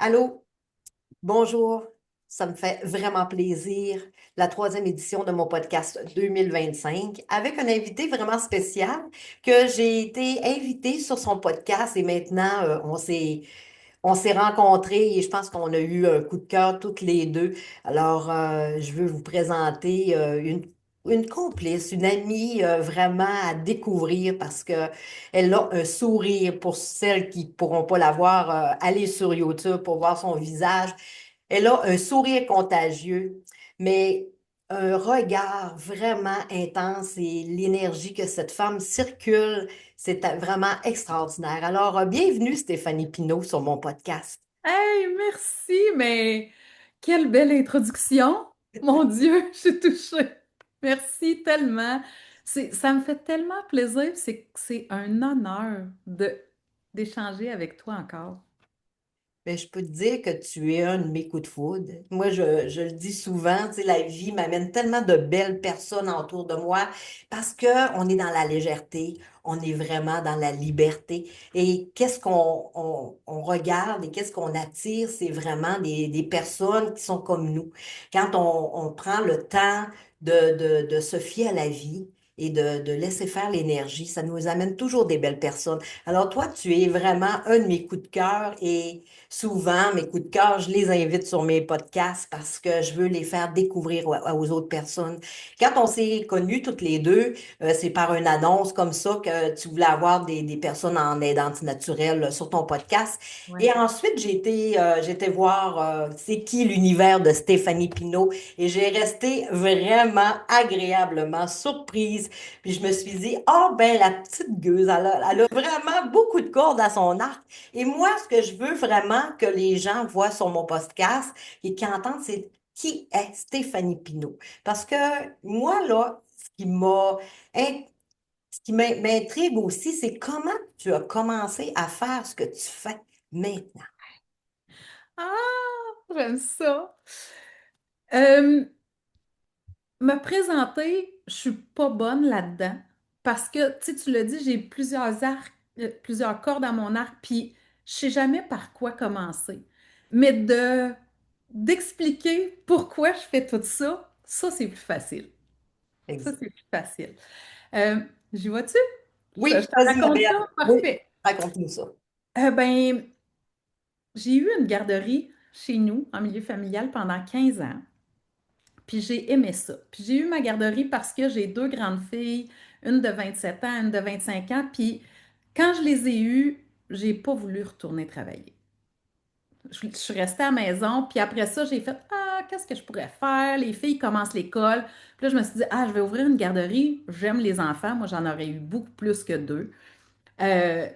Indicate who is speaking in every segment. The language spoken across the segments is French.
Speaker 1: Allô, bonjour. Ça me fait vraiment plaisir. La troisième édition de mon podcast 2025 avec un invité vraiment spécial que j'ai été invitée sur son podcast et maintenant on s'est rencontrés et je pense qu'on a eu un coup de cœur toutes les deux. Alors, je veux vous présenter une complice, une amie vraiment à découvrir parce que elle a un sourire pour celles qui pourront pas la voir. Allez sur YouTube pour voir son visage. Elle a un sourire contagieux, mais un regard vraiment intense et l'énergie que cette femme circule, c'est vraiment extraordinaire. Alors, bienvenue Stéphanie Pinault sur mon podcast.
Speaker 2: Hey, merci, mais quelle belle introduction. Mon Dieu, je suis touchée. Merci tellement. Ça me fait tellement plaisir. C'est un honneur d'échanger avec toi encore.
Speaker 1: Mais je peux te dire que tu es un de mes coups de foudre. Moi, je le dis souvent, tu sais, la vie m'amène tellement de belles personnes autour de moi parce que on est dans la légèreté, on est vraiment dans la liberté. Et qu'est-ce qu'on regarde et qu'est-ce qu'on attire, c'est vraiment des personnes qui sont comme nous. Quand on prend le temps de se fier à la vie et de laisser faire l'énergie, ça nous amène toujours des belles personnes. Alors toi, tu es vraiment un de mes coups de cœur et souvent, mes coups de cœur, je les invite sur mes podcasts parce que je veux les faire découvrir aux autres personnes. Quand on s'est connus toutes les deux, c'est par une annonce comme ça que tu voulais avoir des personnes en aide antinaturelle sur ton podcast.
Speaker 2: Ouais.
Speaker 1: Et ensuite, j'ai été voir c'est qui l'univers de Stéphanie Pinault et j'ai resté vraiment agréablement surprise. Puis je me suis dit, oh ben la petite gueuse, elle a vraiment beaucoup de cordes à son arc. Et moi, ce que je veux vraiment que les gens voient sur mon podcast et qu'ils entendent, c'est qui est Stéphanie Pinault. Parce que moi, là, in- ce qui m'intrigue aussi, c'est comment tu as commencé à faire ce que tu fais maintenant.
Speaker 2: Ah, j'aime ça. Euh, Me présenter, je suis pas bonne là-dedans parce que, tu sais, tu l'as dit, j'ai plusieurs arcs, plusieurs cordes à mon arc, puis je sais jamais par quoi commencer. Mais d'expliquer pourquoi je fais tout ça, ça, c'est plus facile. Ça,
Speaker 1: Ex-
Speaker 2: c'est plus facile. Euh, J'y vois-tu? Je
Speaker 1: Oui,
Speaker 2: te
Speaker 1: vas-y, ma
Speaker 2: raconte ça?
Speaker 1: belle. Oui,
Speaker 2: Parfait.
Speaker 1: raconte-nous ça.
Speaker 2: Ben, j'ai eu une garderie chez nous, en milieu familial, pendant 15 ans. Puis j'ai aimé ça. Puis j'ai eu ma garderie parce que j'ai deux grandes filles, une de 27 ans, une de 25 ans. Puis quand je les ai eues, j'ai pas voulu retourner travailler. Je suis restée à la maison. Puis après ça, j'ai fait, ah, qu'est-ce que je pourrais faire? Les filles commencent l'école. Puis là, je me suis dit, ah, je vais ouvrir une garderie. J'aime les enfants. Moi, j'en aurais eu beaucoup plus que deux. Euh,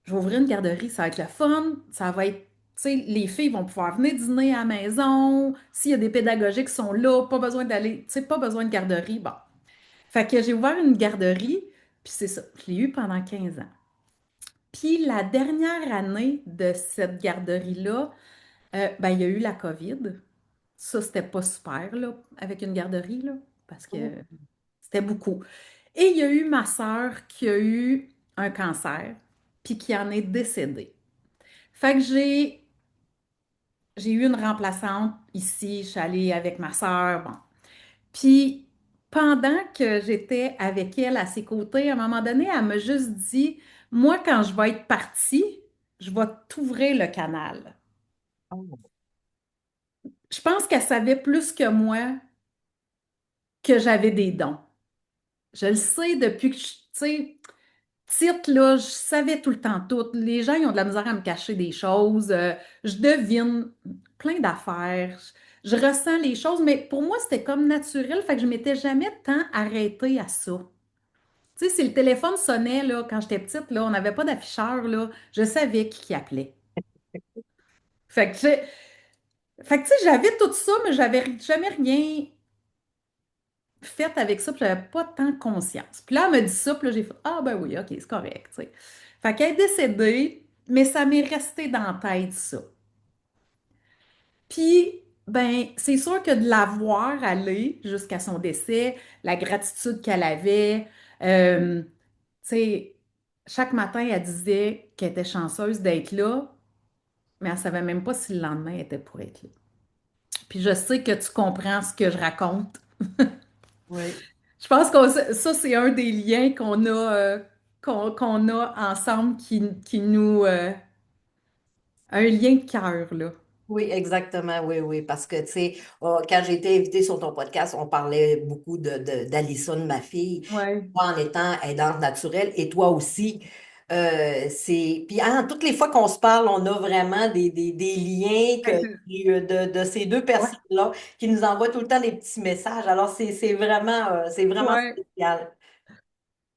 Speaker 2: je vais ouvrir une garderie, ça va être le fun, ça va être, tu sais, les filles vont pouvoir venir dîner à la maison, s'il y a des pédagogiques qui sont là, pas besoin d'aller, tu sais, pas besoin de garderie, bon. Fait que j'ai ouvert une garderie, puis c'est ça, je l'ai eu pendant 15 ans. Puis la dernière année de cette garderie-là, ben, il y a eu la COVID. Ça, c'était pas super, là, avec une garderie, là, parce que c'était beaucoup. Et il y a eu ma sœur qui a eu un cancer, puis qui en est décédée. Fait que j'ai eu une remplaçante ici, je suis allée avec ma sœur, bon. Puis pendant que j'étais avec elle à ses côtés, à un moment donné, elle m'a juste dit, moi, quand je vais être partie, je vais t'ouvrir le canal.
Speaker 1: Oh.
Speaker 2: Je pense qu'elle savait plus que moi que j'avais des dons. Je le sais depuis que tu sais, petite, là, je savais tout le temps tout. Les gens, ils ont de la misère à me cacher des choses. Je devine plein d'affaires. Je ressens les choses, mais pour moi, c'était comme naturel, fait que je m'étais jamais tant arrêtée à ça. Tu sais, si le téléphone sonnait, là, quand j'étais petite, là, on n'avait pas d'afficheur, là, je savais qui appelait. Fait que, fait que, tu sais, j'avais tout ça, mais j'avais jamais rien fait avec ça, puis j'avais pas tant conscience. Puis là, elle me dit ça, puis là, j'ai fait, ah ben oui, ok, c'est correct, tu sais. Fait qu'elle est décédée, mais ça m'est resté dans la tête, ça. Puis, ben, c'est sûr que de la voir aller jusqu'à son décès, la gratitude qu'elle avait, tu sais, chaque matin, elle disait qu'elle était chanceuse d'être là. mais elle savait même pas si le lendemain était pour être là. Puis je sais que tu comprends ce que je raconte.
Speaker 1: Oui.
Speaker 2: Je pense que ça, c'est un des liens qu'on a ensemble qui nous... un lien de cœur, là.
Speaker 1: Oui, exactement, oui, oui, parce que, tu sais, quand j'ai été invitée sur ton podcast, on parlait beaucoup d'Alison, ma fille,
Speaker 2: Ouais.
Speaker 1: moi en étant aidante naturelle, et toi aussi. Puis hein, toutes les fois qu'on se parle, on a vraiment des liens
Speaker 2: Ouais, c'est-
Speaker 1: de ces deux
Speaker 2: ouais.
Speaker 1: personnes-là qui nous envoient tout le temps des petits messages. Alors, c'est vraiment
Speaker 2: Ouais.
Speaker 1: spécial.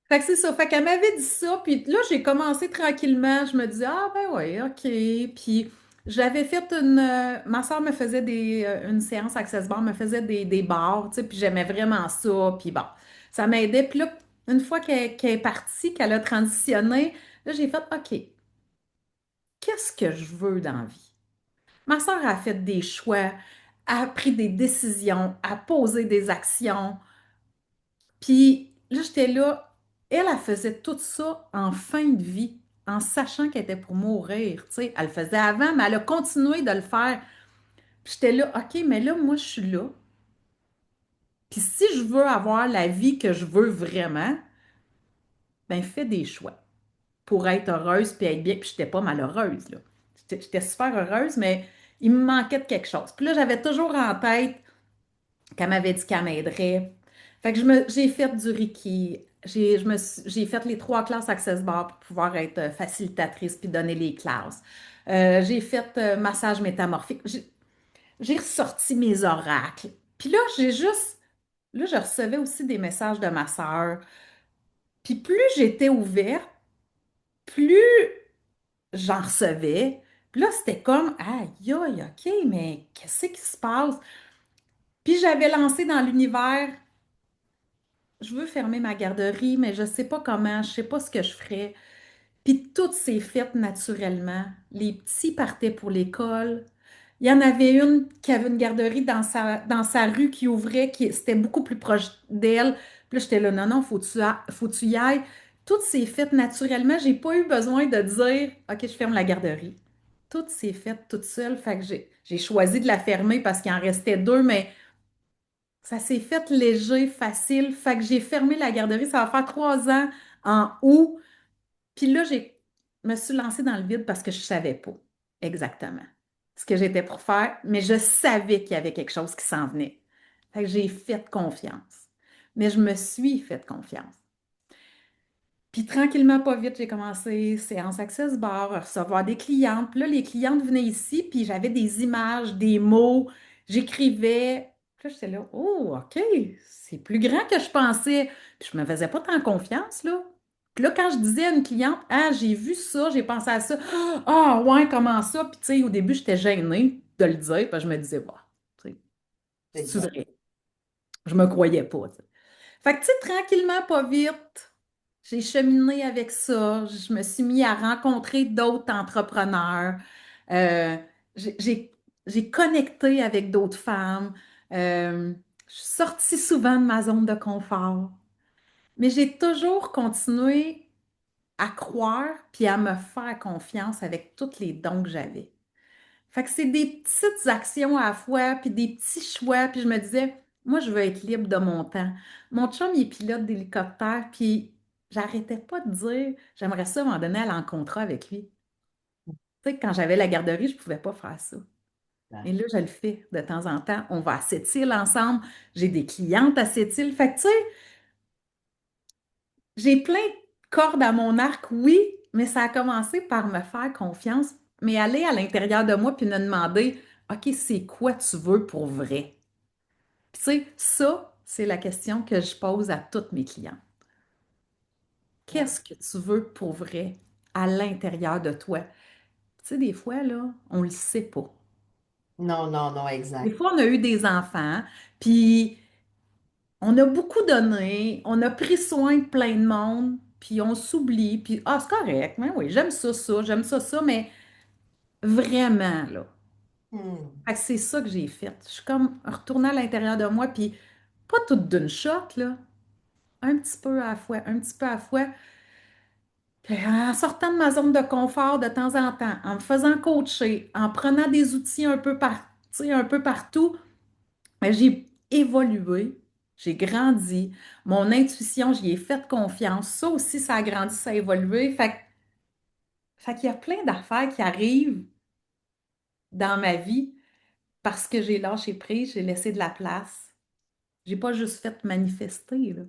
Speaker 2: Fait que c'est ça. Fait qu'elle m'avait dit ça, puis là, j'ai commencé tranquillement. Je me disais, ah ben oui, OK. Puis j'avais fait ma soeur me faisait une séance Access Bar, me faisait des bars, tu sais, puis j'aimais vraiment ça. Puis bon, ça m'aidait. Puis là, une fois qu'elle est partie, qu'elle a transitionné, là, j'ai fait, OK, qu'est-ce que je veux dans la vie? Ma soeur a fait des choix, a pris des décisions, a posé des actions. Puis là, j'étais là, elle faisait tout ça en fin de vie, en sachant qu'elle était pour mourir. Tu sais, elle le faisait avant, mais elle a continué de le faire. Puis j'étais là, OK, mais là, moi, je suis là. Puis si je veux avoir la vie que je veux vraiment, ben fais des choix pour être heureuse puis être bien. Puis j'étais pas malheureuse, là. J'étais super heureuse, mais il me manquait de quelque chose. Puis là, j'avais toujours en tête qu'elle m'avait dit qu'elle m'aiderait. Fait que j'ai fait du Reiki. J'ai fait les 3 classes Access Bar pour pouvoir être facilitatrice puis donner les classes. J'ai fait massage métamorphique. J'ai ressorti mes oracles. Puis là, là, je recevais aussi des messages de ma sœur. Puis plus j'étais ouverte, plus j'en recevais. Puis là, c'était comme, aïe, aïe, OK, mais qu'est-ce qui se passe? Puis j'avais lancé dans l'univers. Je veux fermer ma garderie, mais je ne sais pas comment, je ne sais pas ce que je ferais. Puis tout s'est fait naturellement. Les petits partaient pour l'école. Il y en avait une qui avait une garderie dans sa rue qui ouvrait, c'était beaucoup plus proche d'elle. Puis là, j'étais là, non, non, faut que tu y ailles. Tout s'est fait naturellement. J'ai pas eu besoin de dire, OK, je ferme la garderie. Tout s'est fait toute seule. Fait que j'ai choisi de la fermer parce qu'il en restait 2, mais ça s'est fait léger, facile. Fait que j'ai fermé la garderie. Ça va faire 3 ans en août. Puis là, me suis lancée dans le vide parce que je savais pas exactement ce que j'étais pour faire, mais je savais qu'il y avait quelque chose qui s'en venait. Fait que j'ai fait confiance. Mais je me suis fait confiance. Puis tranquillement, pas vite, j'ai commencé séance Access Bar, à recevoir des clientes. Puis là, les clientes venaient ici, puis j'avais des images, des mots, j'écrivais. Puis là, j'étais là, oh, OK, c'est plus grand que je pensais. Puis je me faisais pas tant confiance, là. Puis là, quand je disais à une cliente, ah, j'ai vu ça, j'ai pensé à ça. Ah, ouais, comment ça? Puis tu sais, au début, j'étais gênée de le dire, parce que je me disais, bah, tu sais, c'est
Speaker 1: Exact.
Speaker 2: vrai. Je me croyais pas, tu sais. Fait que, tu sais, tranquillement, pas vite, j'ai cheminé avec ça. Je me suis mis à rencontrer d'autres entrepreneurs. Euh, j'ai j'ai- j'ai connecté avec d'autres femmes. Je suis sortie souvent de ma zone de confort. Mais j'ai toujours continué à croire puis à me faire confiance avec tous les dons que j'avais. Fait que c'est des petites actions à la fois, puis des petits choix, puis je me disais, moi, je veux être libre de mon temps. Mon chum, il est pilote d'hélicoptère, puis j'arrêtais pas de dire, j'aimerais ça m'en donner à l'encontre avec lui. Tu sais, quand j'avais la garderie, je pouvais pas faire ça. Et là, je le fais de temps en temps. On va à Sept-Îles ensemble. J'ai des clientes à Sept-Îles. Fait que, tu sais, j'ai plein de cordes à mon arc, oui, mais ça a commencé par me faire confiance, mais aller à l'intérieur de moi puis me demander, OK, c'est quoi tu veux pour vrai? Puis, tu sais, ça, c'est la question que je pose à toutes mes clients. Qu'est-ce que tu veux pour vrai à l'intérieur de toi? Tu sais, des fois, là, on le sait pas.
Speaker 1: Non, non, non,
Speaker 2: Des
Speaker 1: exact.
Speaker 2: fois, on a eu des enfants, puis on a beaucoup donné, on a pris soin de plein de monde, puis on s'oublie, puis ah, c'est correct, mais oui, j'aime ça, mais vraiment, là.
Speaker 1: Hmm.
Speaker 2: Fait que c'est ça que j'ai fait. Je suis comme retournée à l'intérieur de moi, puis pas toute d'une shot, là. Un petit peu à la fois, un petit peu à la fois. Puis en sortant de ma zone de confort de temps en temps, en me faisant coacher, en prenant des outils tu sais, un peu partout, ben, j'ai évolué, j'ai grandi. Mon intuition, j'y ai fait confiance. Ça aussi, ça a grandi, ça a évolué. Fait qu'il y a plein d'affaires qui arrivent dans ma vie parce que j'ai lâché prise, j'ai laissé de la place. J'ai pas juste fait manifester, là.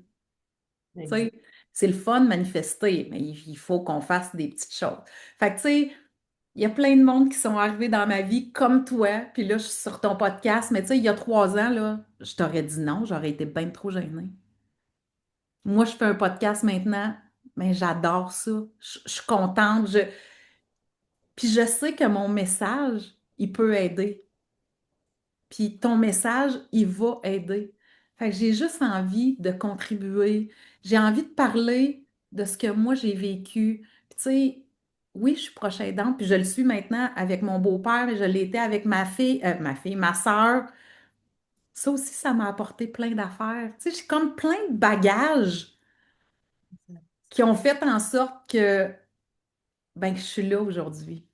Speaker 2: Tu
Speaker 1: Exact.
Speaker 2: sais, c'est le fun de manifester, mais il faut qu'on fasse des petites choses. Fait que, tu sais, il y a plein de monde qui sont arrivés dans ma vie comme toi, puis là, je suis sur ton podcast, mais tu sais, il y a 3 ans, là, je t'aurais dit non, j'aurais été bien trop gênée. Moi, je fais un podcast maintenant, mais j'adore ça. Je suis contente. Puis je sais que mon message, il peut aider. Puis ton message, il va aider. Fait que j'ai juste envie de contribuer. J'ai envie de parler de ce que moi j'ai vécu. Puis tu sais, oui, je suis proche aidante, puis je le suis maintenant avec mon beau-père, mais je l'ai été avec ma sœur. Ça aussi, ça m'a apporté plein d'affaires. Tu sais, j'ai comme plein de bagages qui ont fait en sorte que, ben, que je suis là aujourd'hui.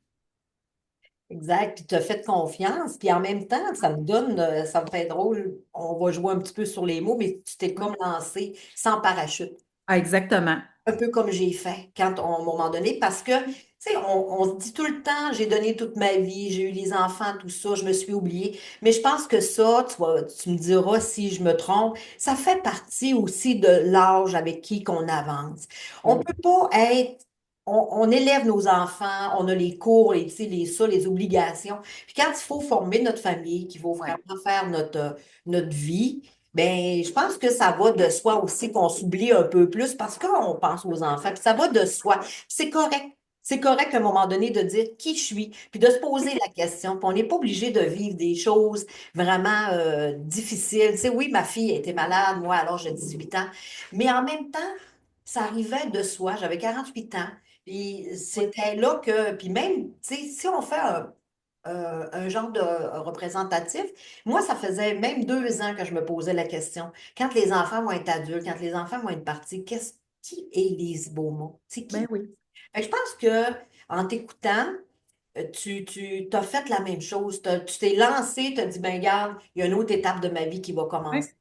Speaker 1: Exact. Puis tu as fait confiance. Puis en même temps, ça me donne, ça me fait drôle. On va jouer un petit peu sur les mots, mais tu t'es
Speaker 2: Ouais.
Speaker 1: comme lancé sans parachute.
Speaker 2: Ah, exactement.
Speaker 1: Un peu comme j'ai fait à un moment donné, parce que, tu sais, on se dit tout le temps, j'ai donné toute ma vie, j'ai eu les enfants, tout ça, je me suis oubliée. Mais je pense que ça, tu me diras si je me trompe, ça fait partie aussi de l'âge avec qui qu'on avance. On
Speaker 2: Oui.
Speaker 1: peut pas être, on élève nos enfants, on a les cours, tu sais, les obligations. Puis quand il faut former notre famille, qu'il faut
Speaker 2: Ouais.
Speaker 1: vraiment faire notre vie, ben, je pense que ça va de soi aussi qu'on s'oublie un peu plus parce qu'on pense aux enfants. Puis ça va de soi. C'est correct. C'est correct à un moment donné de dire qui je suis, puis de se poser la question. Puis on n'est pas obligé de vivre des choses vraiment difficiles. Tu sais, oui, ma fille a été malade, moi, à l'âge de 18 ans. Mais en même temps, ça arrivait de soi. J'avais 48 ans. Puis
Speaker 2: Ouais.
Speaker 1: c'était là que, puis même, tu sais, si on fait un genre de représentatif. Moi, ça faisait même 2 ans que je me posais la question. Quand les enfants vont être adultes, quand les enfants vont être partis, qui est Lise Beaumont? C'est
Speaker 2: Ben
Speaker 1: qui?
Speaker 2: oui.
Speaker 1: Fait que je pense que en t'écoutant, tu t'as fait la même chose. Tu t'es lancé, tu as dit, ben regarde, il y a une autre étape de ma vie qui va commencer.
Speaker 2: Ouais.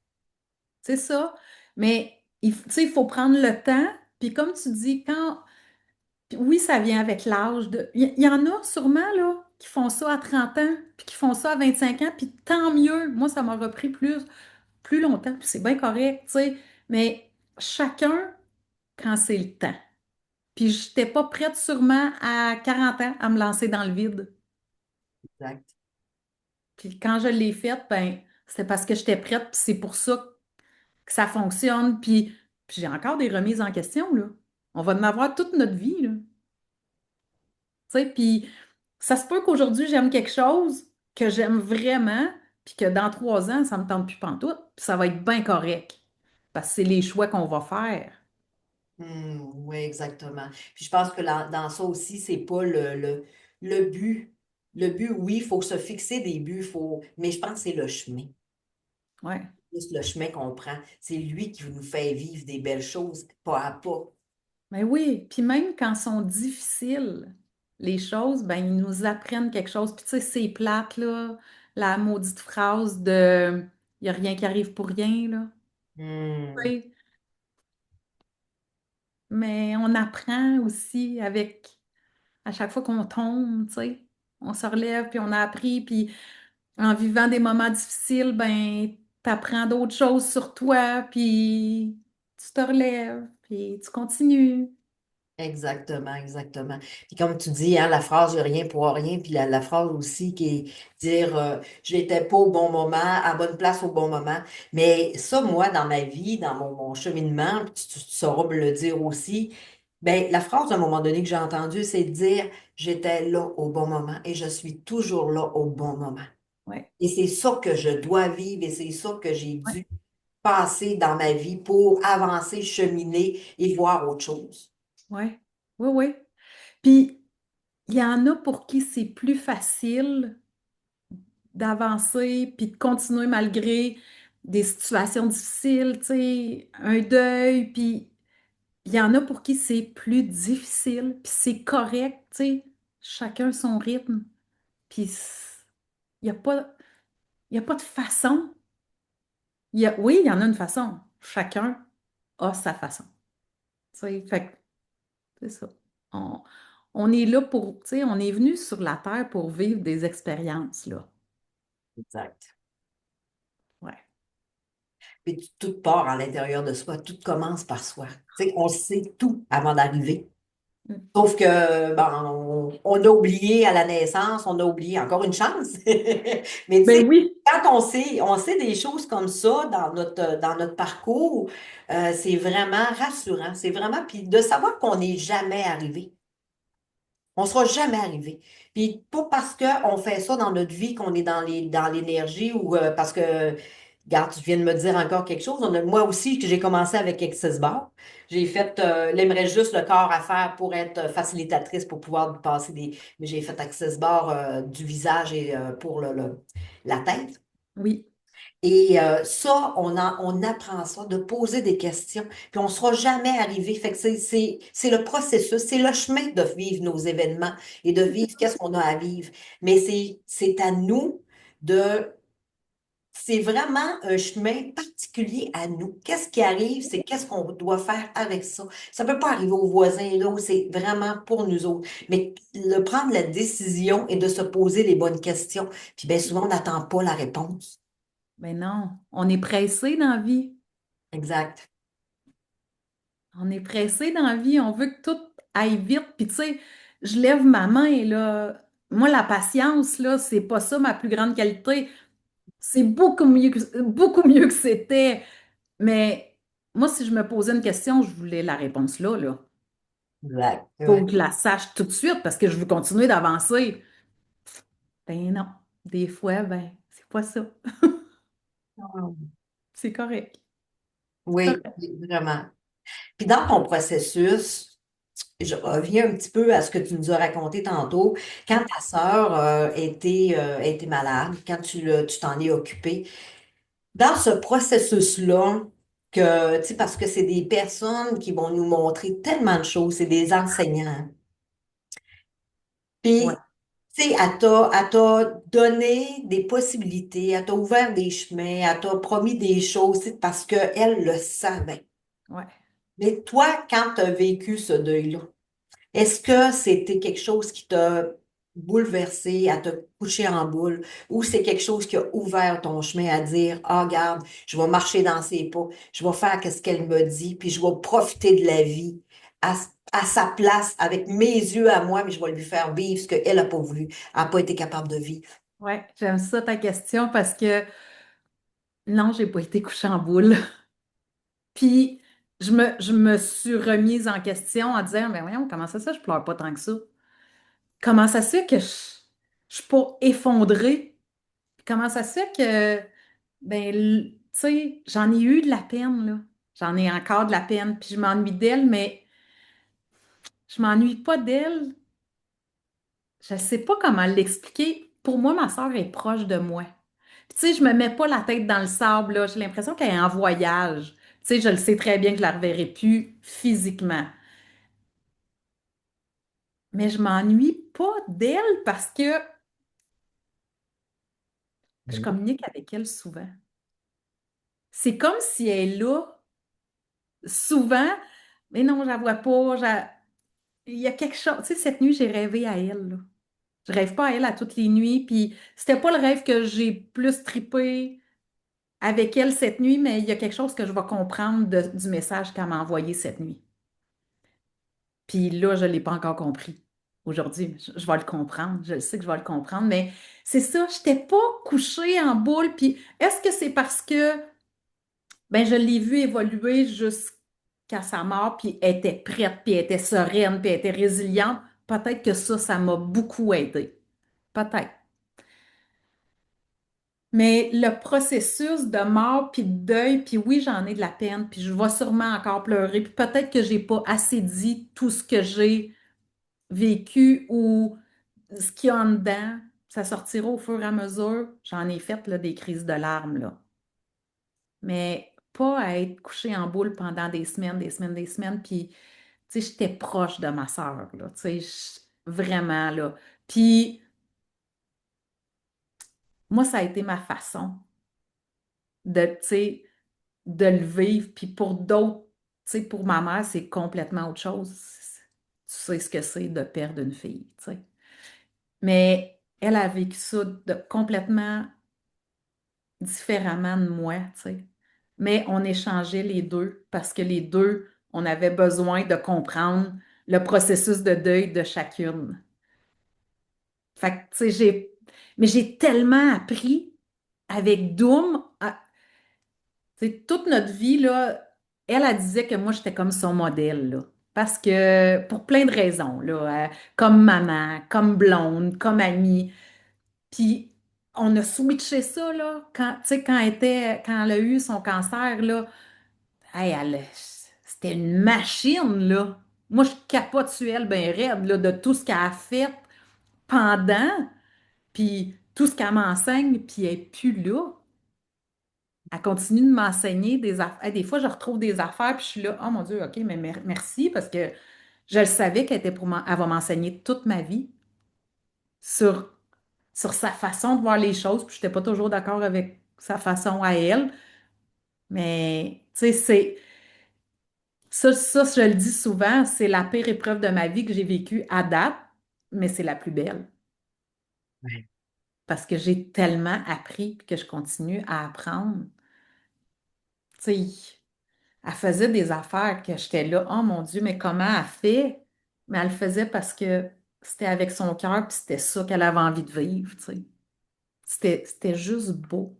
Speaker 2: C'est ça. Mais tu sais, il faut prendre le temps. Puis comme tu dis, puis oui, ça vient avec l'âge. Il y en a sûrement là, qui font ça à 30 ans, puis qui font ça à 25 ans, puis tant mieux. Moi, ça m'a repris plus longtemps, puis c'est bien correct, tu sais. Mais chacun, quand c'est le temps. Puis je n'étais pas prête sûrement à 40 ans à me lancer dans le vide.
Speaker 1: Exact.
Speaker 2: Puis quand je l'ai faite, ben, c'était parce que j'étais prête, puis c'est pour ça que ça fonctionne. Puis j'ai encore des remises en question, là. On va en avoir toute notre vie, là. Tu sais, puis ça se peut qu'aujourd'hui, j'aime quelque chose que j'aime vraiment, puis que dans 3 ans, ça me tente plus pantoute, puis ça va être bien correct. Parce que c'est les choix qu'on va faire.
Speaker 1: Oui, exactement. Puis je pense que dans ça aussi, c'est pas le but. Le but, oui, il faut se fixer des buts, mais je pense que c'est le chemin.
Speaker 2: Ouais.
Speaker 1: Juste le chemin qu'on prend. C'est lui qui nous fait vivre des belles choses, pas à pas.
Speaker 2: Mais oui, puis même quand sont difficiles, les choses, ben, ils nous apprennent quelque chose. Puis tu sais, c'est plate, là, la maudite phrase de « il n'y a rien qui arrive pour rien », là.
Speaker 1: Hmm,
Speaker 2: Oui. Mais on apprend aussi avec, à chaque fois qu'on tombe, tu sais, on se relève, puis on a appris, puis en vivant des moments difficiles, ben, t'apprends d'autres choses sur toi, puis tu te relèves, puis tu continues.
Speaker 1: exactement, exactement. Puis comme tu dis, hein, la phrase rien pour rien, puis la phrase aussi qui est dire je n'étais pas au bon moment, à bonne place au bon moment. Mais ça, moi, dans ma vie, dans mon cheminement, puis tu sauras me le dire aussi, ben, la phrase à un moment donné que j'ai entendue, c'est de dire j'étais là au bon moment et je suis toujours là au bon moment.
Speaker 2: Ouais,
Speaker 1: Et c'est ça que je dois vivre et c'est ça que j'ai
Speaker 2: ouais,
Speaker 1: dû passer dans ma vie pour avancer, cheminer et voir autre chose.
Speaker 2: ouais, ouais, ouais. Puis il y en a pour qui c'est plus facile d'avancer, puis de continuer malgré des situations difficiles, tu sais, un deuil, puis Il y en a pour qui c'est plus difficile, puis c'est correct, tu sais, chacun son rythme. Puis il n'y a pas, il y a pas de façon. Oui, il y en a une façon. Chacun a sa façon. Tu sais, fait que c'est ça. On, on est là pour, tu sais, on est venu sur la Terre pour vivre des expériences, là.
Speaker 1: Exact.
Speaker 2: Ouais.
Speaker 1: Puis tout part à l'intérieur de soi, tout commence par soi. Tu sais, on sait tout avant d'arriver.
Speaker 2: Mm.
Speaker 1: Sauf que, ben, on a oublié à la naissance, on a oublié encore une chance. Mais tu sais,
Speaker 2: Ben oui.
Speaker 1: quand on sait des choses comme ça dans notre parcours, c'est vraiment rassurant. C'est vraiment, puis de savoir qu'on n'est jamais arrivé. On ne sera jamais arrivé. Puis pas parce qu'on fait ça dans notre vie qu'on est dans l'énergie ou parce que, regarde, tu viens de me dire encore quelque chose. Moi aussi, que j'ai commencé avec Access Bar. J'ai fait, là, il me reste juste le corps à faire pour être facilitatrice, pour pouvoir passer des. Mais j'ai fait Access Bar du visage et pour la tête.
Speaker 2: Oui.
Speaker 1: Et ça, on apprend ça, de poser des questions, puis on ne sera jamais arrivé. Fait que c'est le processus, c'est le chemin de vivre nos événements et de vivre qu'est-ce qu'on a à vivre. Mais c'est à nous de, c'est vraiment un chemin particulier à nous. Qu'est-ce qui arrive, c'est qu'est-ce qu'on doit faire avec ça. Ça ne peut pas arriver aux voisins, là, où c'est vraiment pour nous autres. Mais le prendre la décision et de se poser les bonnes questions. Puis bien souvent, on n'attend pas la réponse.
Speaker 2: Ben non. On est pressé dans la vie.
Speaker 1: Exact.
Speaker 2: On est pressé dans la vie, on veut que tout aille vite. Puis tu sais, je lève ma main là. Moi, la patience, là, c'est pas ça ma plus grande qualité. C'est beaucoup mieux que c'était. Mais moi, si je me posais une question, je voulais la réponse là, là.
Speaker 1: Exact.
Speaker 2: Faut
Speaker 1: Ouais.
Speaker 2: que je la sache tout de suite parce que je veux continuer d'avancer. Ben non. Des fois, ben, c'est pas ça. C'est correct. C'est
Speaker 1: Oui,
Speaker 2: correct.
Speaker 1: oui, vraiment. Puis dans ton processus, je reviens un petit peu à ce que tu nous as raconté tantôt. Quand ta sœur était malade, quand tu t'en es occupé, dans ce processus-là, tu sais, parce que c'est des personnes qui vont nous montrer tellement de choses, c'est des enseignants.
Speaker 2: Ouais,
Speaker 1: Puis, tu sais, elle t'a donné des possibilités, elle t'a ouvert des chemins, elle t'a promis des choses, tu sais, parce qu'elle le savait.
Speaker 2: ouais.
Speaker 1: Mais toi, quand tu as vécu ce deuil-là, est-ce que c'était quelque chose qui t'a bouleversé, à te coucher en boule, ou c'est quelque chose qui a ouvert ton chemin à dire, ah, regarde, je vais marcher dans ses pas, je vais faire ce qu'elle me dit, puis je vais profiter de la vie à sa place, avec mes yeux à moi, mais je vais lui faire vivre ce qu'elle n'a pas voulu, elle n'a pas été capable de vivre.
Speaker 2: Ouais, j'aime ça ta question parce que non, j'ai pas été couchée en boule. Puis, je me suis remise en question en disant, mais voyons, comment ça se fait, je pleure pas tant que ça? Comment ça se fait que je suis pas effondrée? Comment ça se fait que, ben, tu sais, j'en ai eu de la peine, là. J'en ai encore de la peine, puis je m'ennuie d'elle, mais je m'ennuie pas d'elle. Je sais pas comment l'expliquer. Pour moi, ma sœur est proche de moi. Puis, tu sais, je me mets pas la tête dans le sable, là. J'ai l'impression qu'elle est en voyage. Tu sais, je le sais très bien que je la reverrai plus physiquement. Mais je m'ennuie pas d'elle parce que je communique avec elle souvent. C'est comme si elle est là souvent, mais non, je la vois pas. Il y a quelque chose. Tu sais, cette nuit, j'ai rêvé à elle, là. Je rêve pas à elle à toutes les nuits. Puis c'était pas le rêve que j'ai plus trippé avec elle cette nuit, mais il y a quelque chose que je vais comprendre du message qu'elle m'a envoyé cette nuit. Puis là, je ne l'ai pas encore compris. Aujourd'hui, je vais le comprendre. Je le sais que je vais le comprendre, mais c'est ça, je n'étais pas couchée en boule. Puis est-ce que c'est parce que ben, je l'ai vue évoluer jusqu'à sa mort, puis elle était prête, puis elle était sereine, puis elle était résiliente? Peut-être que ça m'a beaucoup aidé. Peut-être. Mais le processus de mort puis de deuil, puis oui, j'en ai de la peine, puis je vais sûrement encore pleurer, puis peut-être que j'ai pas assez dit tout ce que j'ai vécu ou ce qu'il y a en dedans. Ça sortira au fur et à mesure. J'en ai fait là, des crises de larmes, là. Mais pas à être couchée en boule pendant des semaines, des semaines, des semaines. Puis, tu sais, j'étais proche de ma sœur, là. Tu sais, vraiment, là. Puis, moi, ça a été ma façon de, tu sais, de le vivre. Puis pour d'autres, tu sais, pour ma mère, c'est complètement autre chose. Tu sais ce que c'est de perdre une fille, tu sais. Mais elle a vécu ça complètement différemment de moi, tu sais. Mais on échangeait les deux parce que les deux, on avait besoin de comprendre le processus de deuil de chacune. Fait que, tu sais, mais j'ai tellement appris avec Doom. Tu sais, toute notre vie, là, elle disait que moi, j'étais comme son modèle, là. Parce que, pour plein de raisons, là, comme maman, comme blonde, comme amie. Puis, on a switché ça, là, quand, tu sais, quand elle a eu son cancer, là, hey, c'était une machine, là. Moi, je capote sur elle, ben raide, là, de tout ce qu'elle a fait pendant, puis tout ce qu'elle m'enseigne, puis elle n'est plus là. Elle continue de m'enseigner des affaires. Des fois, je retrouve des affaires, puis je suis là, oh mon Dieu, OK, mais merci, parce que je le savais qu'elle était elle va m'enseigner toute ma vie sur, sur sa façon de voir les choses, puis je n'étais pas toujours d'accord avec sa façon à elle. Mais, tu sais, je le dis souvent, c'est la pire épreuve de ma vie que j'ai vécue à date, mais c'est la plus belle.
Speaker 1: Ouais.
Speaker 2: Parce que j'ai tellement appris, puis que je continue à apprendre. Tu sais, elle faisait des affaires que j'étais là, oh mon Dieu, mais comment elle fait? Mais elle le faisait parce que c'était avec son cœur, puis c'était ça qu'elle avait envie de vivre, tu sais. C'était juste beau.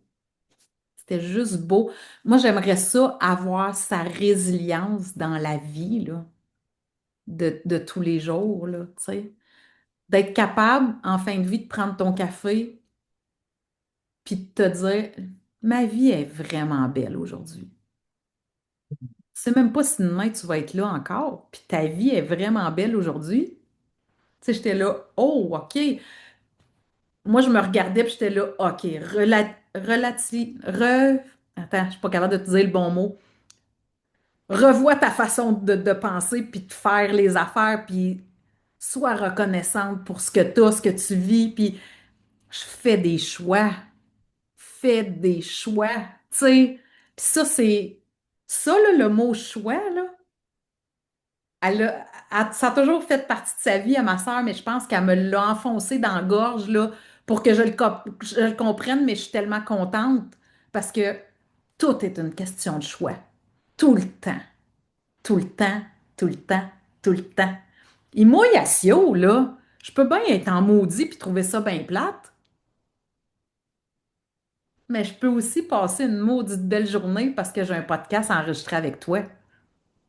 Speaker 2: C'était juste beau. Moi, j'aimerais ça, avoir sa résilience dans la vie, là, de tous les jours, là, tu sais. D'être capable, en fin de vie, de prendre ton café, puis de te dire, ma vie est vraiment belle aujourd'hui. Tu sais même pas si demain tu vas être là encore, puis ta vie est vraiment belle aujourd'hui. Tu sais, j'étais là, oh, OK. Moi, je me regardais, puis j'étais là, OK, attends, je suis pas capable de te dire le bon mot. Revois ta façon de penser, puis de faire les affaires, puis sois reconnaissante pour ce que tu as, ce que tu vis, puis je fais des choix. Fais des choix, tu sais. Puis ça, ça, là, le mot choix, là. Ça a toujours fait partie de sa vie à ma sœur, mais je pense qu'elle me l'a enfoncé dans la gorge là, pour que je le comprenne, mais je suis tellement contente parce que tout est une question de choix. Tout le temps, tout le temps, tout le temps, tout le temps. Et moi, Yassio, là, je peux bien être en maudit puis trouver ça bien plate, mais je peux aussi passer une maudite belle journée parce que j'ai un podcast enregistré avec toi.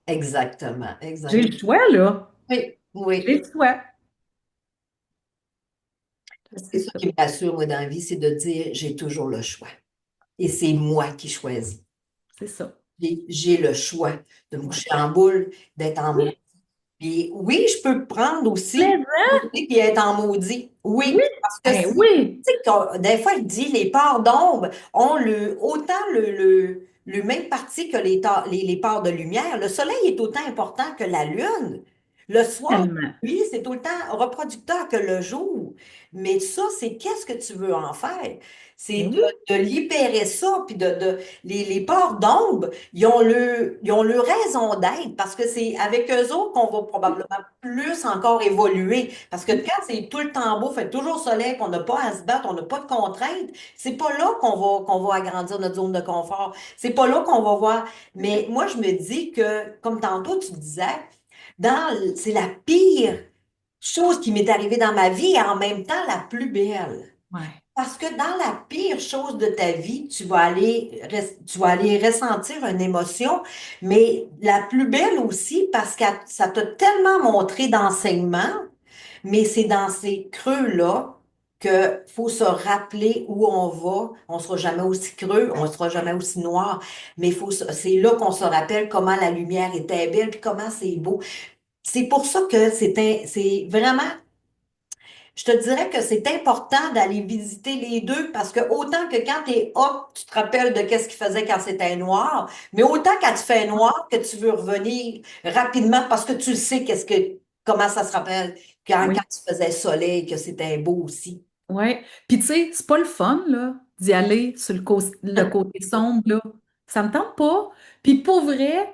Speaker 1: Exactement,
Speaker 2: J'ai
Speaker 1: exactement.
Speaker 2: le choix, là.
Speaker 1: Oui,
Speaker 2: J'ai
Speaker 1: oui.
Speaker 2: le choix.
Speaker 1: C'est
Speaker 2: C'est
Speaker 1: ça
Speaker 2: ça.
Speaker 1: qui me rassure, moi, dans la vie, c'est de dire j'ai toujours le choix. Et c'est moi qui choisis.
Speaker 2: C'est ça.
Speaker 1: J'ai le choix de me
Speaker 2: Ouais.
Speaker 1: coucher en boule, d'être en
Speaker 2: Oui,
Speaker 1: maudit. Puis oui, je peux prendre aussi
Speaker 2: plaisant.
Speaker 1: puis être en maudit.
Speaker 2: Oui.
Speaker 1: Oui, parce que
Speaker 2: Eh
Speaker 1: si,
Speaker 2: oui.
Speaker 1: tu sais, des fois, je dis les parts d'ombre ont autant le même parti que les parts de lumière. Le soleil est autant important que la lune. Le soir,
Speaker 2: Tellement.
Speaker 1: lui, c'est tout le temps reproducteur que le jour. Mais ça, c'est qu'est-ce que tu veux en faire? C'est
Speaker 2: Eh oui.
Speaker 1: de libérer ça, puis les parts d'ombre. Ils ont leur raison d'être parce que c'est avec eux autres qu'on va probablement plus encore évoluer. Parce que quand c'est tout le temps beau, fait toujours soleil, qu'on n'a pas à se battre, on n'a pas de contraintes, c'est pas là qu'on va agrandir notre zone de confort. C'est pas là qu'on va voir. Mais moi, je me dis que, comme tantôt tu disais, c'est la pire chose qui m'est arrivée dans ma vie et en même temps la plus belle.
Speaker 2: Ouais.
Speaker 1: Parce que dans la pire chose de ta vie, tu vas aller ressentir une émotion, mais la plus belle aussi parce que ça t'a tellement montré d'enseignement, mais c'est dans ces creux-là que faut se rappeler où on va. On sera jamais aussi creux, on sera jamais aussi noir, mais c'est là qu'on se rappelle comment la lumière était belle, puis comment c'est beau. C'est pour ça que c'est vraiment Je te dirais que c'est important d'aller visiter les deux parce que autant que quand tu es up, tu te rappelles de qu'est-ce qu'il faisait quand c'était noir, mais autant quand tu fais noir que tu veux revenir rapidement parce que tu sais comment ça se rappelle quand
Speaker 2: Oui,
Speaker 1: tu faisais soleil, que c'était beau aussi.
Speaker 2: ouais. Puis tu sais, c'est pas le fun, là, d'y aller sur le côté sombre, là. Ça me tente pas. Puis pour vrai,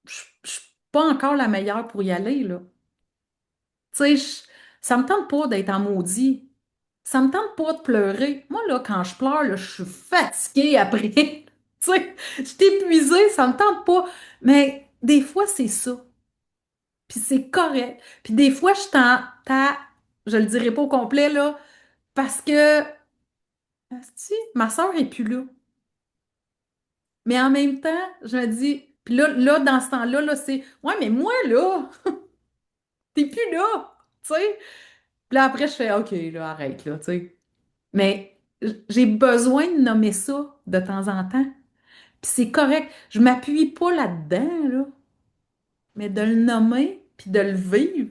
Speaker 2: je suis pas encore la meilleure pour y aller, là. Tu sais, ça me tente pas d'être en maudit. Ça me tente pas de pleurer. Moi, là, quand je pleure, là, je suis fatiguée après. Tu sais, je suis épuisée, ça me tente pas. Mais des fois, c'est ça. Puis c'est correct. Puis des fois, je le dirai pas au complet, là, parce que, asti, ma soeur est plus là. Mais en même temps, je me dis, puis là, dans ce temps-là, là, c'est, ouais, mais moi, là, t'es plus là. Tu sais. Puis là, après, je fais, OK, là, arrête, là, tu sais. Mais j'ai besoin de nommer ça de temps en temps. Puis c'est correct. Je m'appuie pas là-dedans, là, mais de le nommer, puis de le vivre,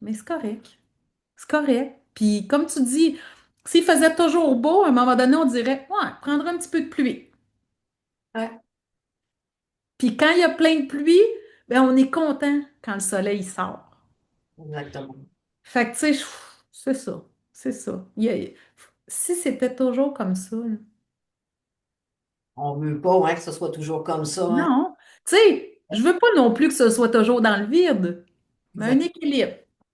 Speaker 2: mais c'est correct. C'est correct. Puis comme tu dis, s'il faisait toujours beau, à un moment donné, on dirait, ouais, prendre un petit peu de pluie.
Speaker 1: Ouais,
Speaker 2: Puis quand il y a plein de pluie, ben on est content quand le soleil sort.
Speaker 1: exactement.
Speaker 2: Fait que, tu sais, c'est ça. C'est ça. Si c'était toujours comme ça, là,
Speaker 1: On veut pas, hein, que ce soit toujours comme ça, hein.
Speaker 2: non. Tu sais, je veux pas non plus que ce soit toujours dans le vide, mais un
Speaker 1: Exact-
Speaker 2: équilibre.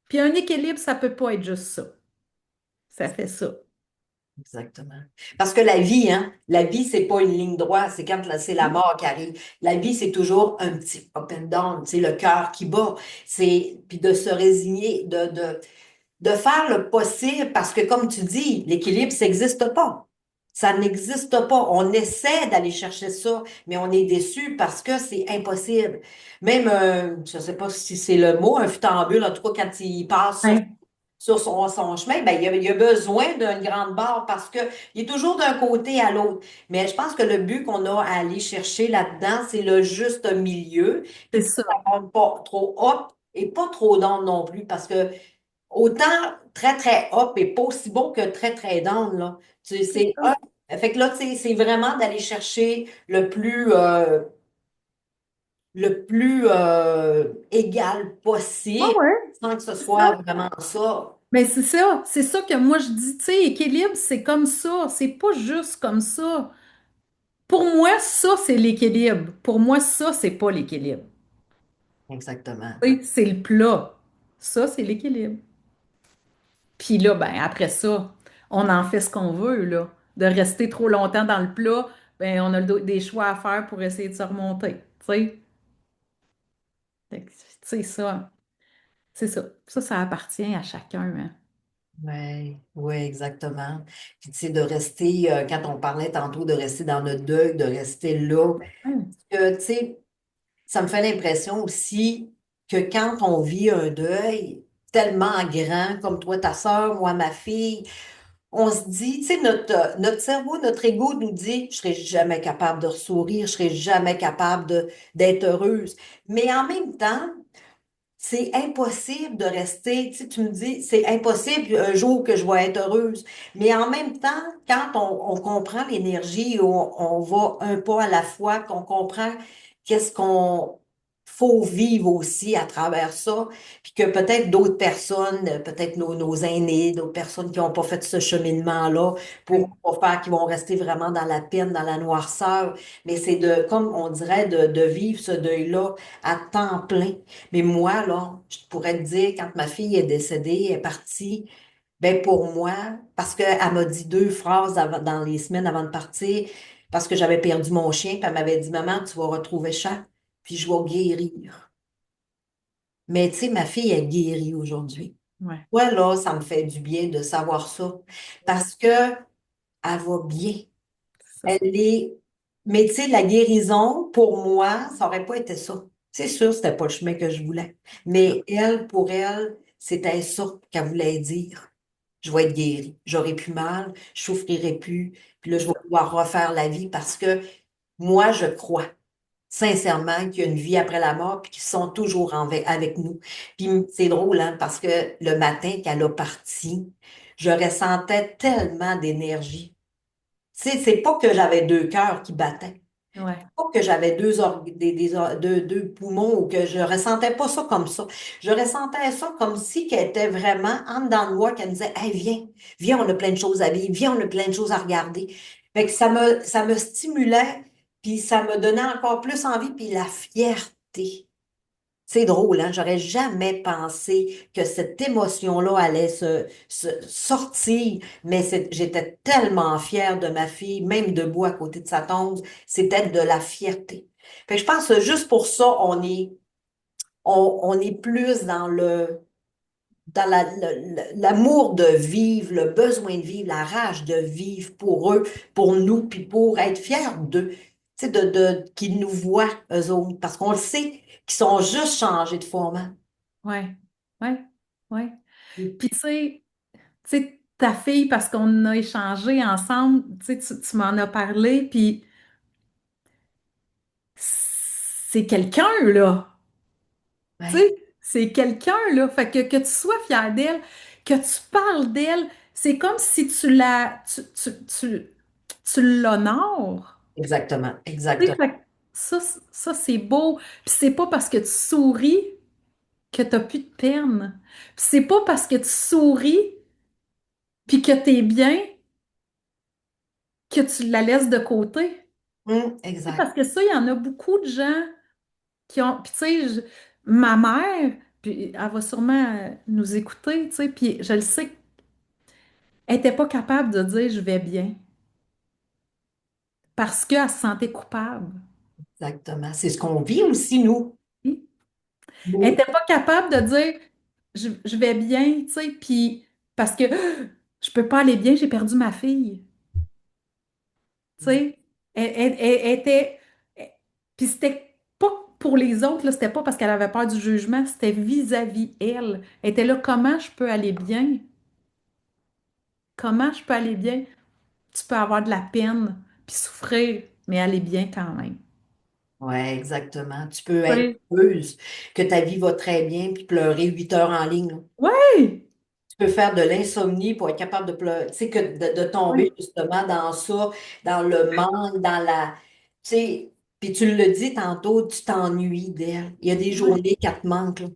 Speaker 2: Puis un équilibre, ça peut pas être juste ça. Ça fait ça.
Speaker 1: Exactement. Parce que la vie, hein, la vie, c'est pas une ligne droite, c'est quand c'est la
Speaker 2: Non,
Speaker 1: mort qui arrive. La vie, c'est toujours un petit up and down, tu sais, le cœur qui bat. Puis de se résigner, de faire le possible, parce que comme tu dis, l'équilibre, ça n'existe pas. Ça n'existe pas. On essaie d'aller chercher ça, mais on est déçu parce que c'est impossible. Même, je ne sais pas si c'est le mot, un funambule, en tout cas, quand il passe
Speaker 2: ouais,
Speaker 1: sur son chemin, ben, il a besoin d'une grande barre parce que il est toujours d'un côté à l'autre. Mais je pense que le but qu'on a à aller chercher là-dedans, c'est le juste milieu,
Speaker 2: c'est
Speaker 1: puis
Speaker 2: ça.
Speaker 1: pas trop up et pas trop down non plus, parce que autant très, très up et pas aussi bon que très, très down, là.
Speaker 2: C'est
Speaker 1: C'est
Speaker 2: ça.
Speaker 1: un. Fait que là, tu sais, c'est vraiment d'aller chercher le plus égal
Speaker 2: Ouais,
Speaker 1: possible
Speaker 2: ouais,
Speaker 1: sans que ce
Speaker 2: c'est ça.
Speaker 1: soit vraiment ça.
Speaker 2: Mais c'est ça. C'est ça que moi je dis. Tu sais, équilibre, c'est comme ça. C'est pas juste comme ça. Pour moi, ça, c'est l'équilibre. Pour moi, ça, c'est pas l'équilibre.
Speaker 1: Exactement.
Speaker 2: Tu sais, c'est le plat. Ça, c'est l'équilibre. Puis là, ben après ça, on en fait ce qu'on veut, là. De rester trop longtemps dans le plat, ben on a des choix à faire pour essayer de se remonter. Tu sais? Fait que, tu sais, ça, c'est ça. Ça appartient à chacun, hein.
Speaker 1: Oui, oui, exactement. Puis tu sais, de rester, quand on parlait tantôt de rester dans notre deuil, de rester là,
Speaker 2: Hum,
Speaker 1: que tu sais, ça me fait l'impression aussi que quand on vit un deuil tellement grand, comme toi, ta sœur, moi, ma fille, on se dit, tu sais, notre cerveau, notre ego nous dit, je serai jamais capable de sourire, je serai jamais capable d'être heureuse. Mais en même temps, c'est impossible de rester, tu sais, tu me dis, c'est impossible un jour que je vais être heureuse. Mais en même temps, quand on comprend l'énergie, on va un pas à la fois, qu'on comprend qu'est-ce qu'on faut vivre aussi à travers ça, puis que peut-être d'autres personnes, peut-être nos aînés, d'autres personnes qui n'ont pas fait ce cheminement-là, pour
Speaker 2: oui,
Speaker 1: pas faire, qui vont rester vraiment dans la peine, dans la noirceur. Mais c'est de, comme on dirait, de vivre ce deuil-là à temps plein. Mais moi, là, je pourrais te dire, quand ma fille est décédée, elle est partie, ben pour moi, parce qu'elle m'a dit deux phrases dans les semaines avant de partir, parce que j'avais perdu mon chien, puis elle m'avait dit, Maman, tu vas retrouver Chat, puis je vais guérir. Mais tu sais, ma fille est guérie aujourd'hui.
Speaker 2: ouais,
Speaker 1: Ouais, là, ça me fait du bien de savoir ça, parce que elle va bien.
Speaker 2: c'est ça.
Speaker 1: Elle est. Mais tu sais, la guérison, pour moi, ça aurait pas été ça. C'est sûr, c'était pas le chemin que je voulais. Mais elle, pour elle, c'était ça qu'elle voulait dire. Je vais être guérie. J'aurai plus mal, je souffrirai plus. Puis là,
Speaker 2: C'est
Speaker 1: je vais
Speaker 2: ça.
Speaker 1: pouvoir refaire la vie parce que moi, je crois. sincèrement qu'il y a une vie après la mort, puis qu'ils sont toujours avec nous. Puis c'est drôle, hein, parce que le matin qu'elle a parti, je ressentais tellement d'énergie. Tu sais, c'est pas que j'avais deux cœurs qui battaient.
Speaker 2: Ouais,
Speaker 1: Pas que j'avais deux poumons ou que je ressentais pas ça comme ça. Je ressentais ça comme si qu'elle était vraiment en dedans de moi, qu'elle me disait, hey, viens, viens, on a plein de choses à vivre, viens, on a plein de choses à regarder. Fait que ça me stimulait, puis ça me donnait encore plus envie, puis la fierté. C'est drôle, hein? J'aurais jamais pensé que cette émotion-là allait se sortir, mais j'étais tellement fière de ma fille, même debout à côté de sa tombe, c'était de la fierté. Fait que je pense que juste pour ça, on est plus dans l'amour de vivre, le besoin de vivre, la rage de vivre pour eux, pour nous, puis pour être fiers d'eux. Tu sais, qu'ils nous voient, eux autres, parce qu'on le sait, qu'ils sont juste changés de format.
Speaker 2: ouais, ouais, ouais. Puis tu sais, ta fille, parce qu'on a échangé ensemble, tu sais, tu m'en as parlé, puis c'est quelqu'un, là. Tu
Speaker 1: Ouais,
Speaker 2: sais, c'est quelqu'un, là. Fait que tu sois fier d'elle, que tu parles d'elle, c'est comme si tu l'honores.
Speaker 1: exactement,
Speaker 2: Tu sais,
Speaker 1: exactement.
Speaker 2: fait que ça c'est beau. Puis c'est pas parce que tu souris que t'as plus de peine. Puis c'est pas parce que tu souris puis que t'es bien que tu la laisses de côté. Tu sais,
Speaker 1: Exact,
Speaker 2: parce que ça, il y en a beaucoup de gens qui ont. Puis tu sais, ma mère, puis elle va sûrement nous écouter, tu sais, puis je le sais, elle n'était pas capable de dire je vais bien parce qu'elle se sentait coupable.
Speaker 1: exactement. C'est ce qu'on vit aussi, nous.
Speaker 2: Elle
Speaker 1: Nous.
Speaker 2: n'était pas capable de dire je vais bien, tu sais, puis parce que je peux pas aller bien, j'ai perdu ma fille. Tu sais, elle était. Puis c'était pas pour les autres, là, c'était pas parce qu'elle avait peur du jugement, c'était vis-à-vis elle. Elle était là, comment je peux aller bien? Comment je peux aller bien? Tu peux avoir de la peine, puis souffrir, mais aller bien quand même.
Speaker 1: Ouais, exactement. Tu peux être
Speaker 2: Oui.
Speaker 1: heureuse que ta vie va très bien puis pleurer 8 heures en ligne, là.
Speaker 2: Oui,
Speaker 1: Tu peux faire de l'insomnie pour être capable de pleurer. Tu sais, que de tomber
Speaker 2: oui,
Speaker 1: justement dans ça, dans le manque, dans la. Tu sais, puis tu le dis tantôt, tu t'ennuies d'elle. Il y a des
Speaker 2: oui,
Speaker 1: journées qui te manquent, là.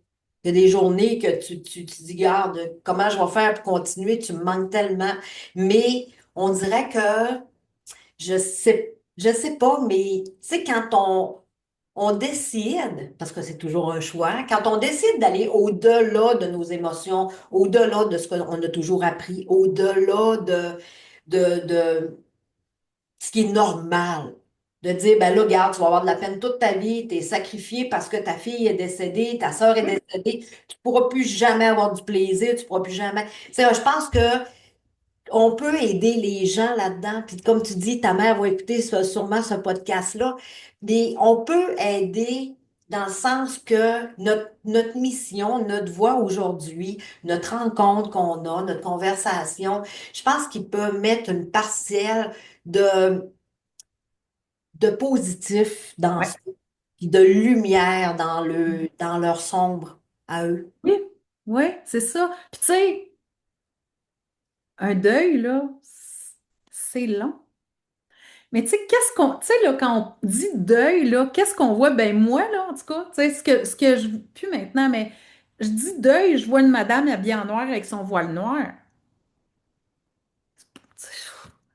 Speaker 1: Il y a des journées que tu dis, garde, comment je vais faire pour continuer? Tu me manques tellement. Mais on dirait que je sais pas, mais tu sais, quand on décide, parce que c'est toujours un choix, quand on décide d'aller au-delà de nos émotions, au-delà de ce qu'on a toujours appris, au-delà de ce qui est normal, de dire, ben là, regarde, tu vas avoir de la peine toute ta vie, tu es sacrifié parce que ta fille est décédée, ta sœur est
Speaker 2: oui,
Speaker 1: décédée, tu pourras plus jamais avoir du plaisir, tu pourras plus jamais. Tu sais, je pense que on peut aider les gens là-dedans. Puis comme tu dis, ta mère va écouter sûrement ce podcast-là. Mais on peut aider dans le sens que notre mission, notre voix aujourd'hui, notre rencontre qu'on a, notre conversation, je pense qu'il peut mettre une parcelle de, de positif dans
Speaker 2: ouais,
Speaker 1: ça, puis de lumière dans leur sombre à eux.
Speaker 2: oui, oui, c'est ça. Puis tu sais, un deuil, là, c'est long. Mais tu sais, tu sais, là, quand on dit deuil, là, qu'est-ce qu'on voit? Ben, moi, là, en tout cas, tu sais, ce que je, plus maintenant, mais je dis deuil, je vois une madame habillée en noir avec son voile noir.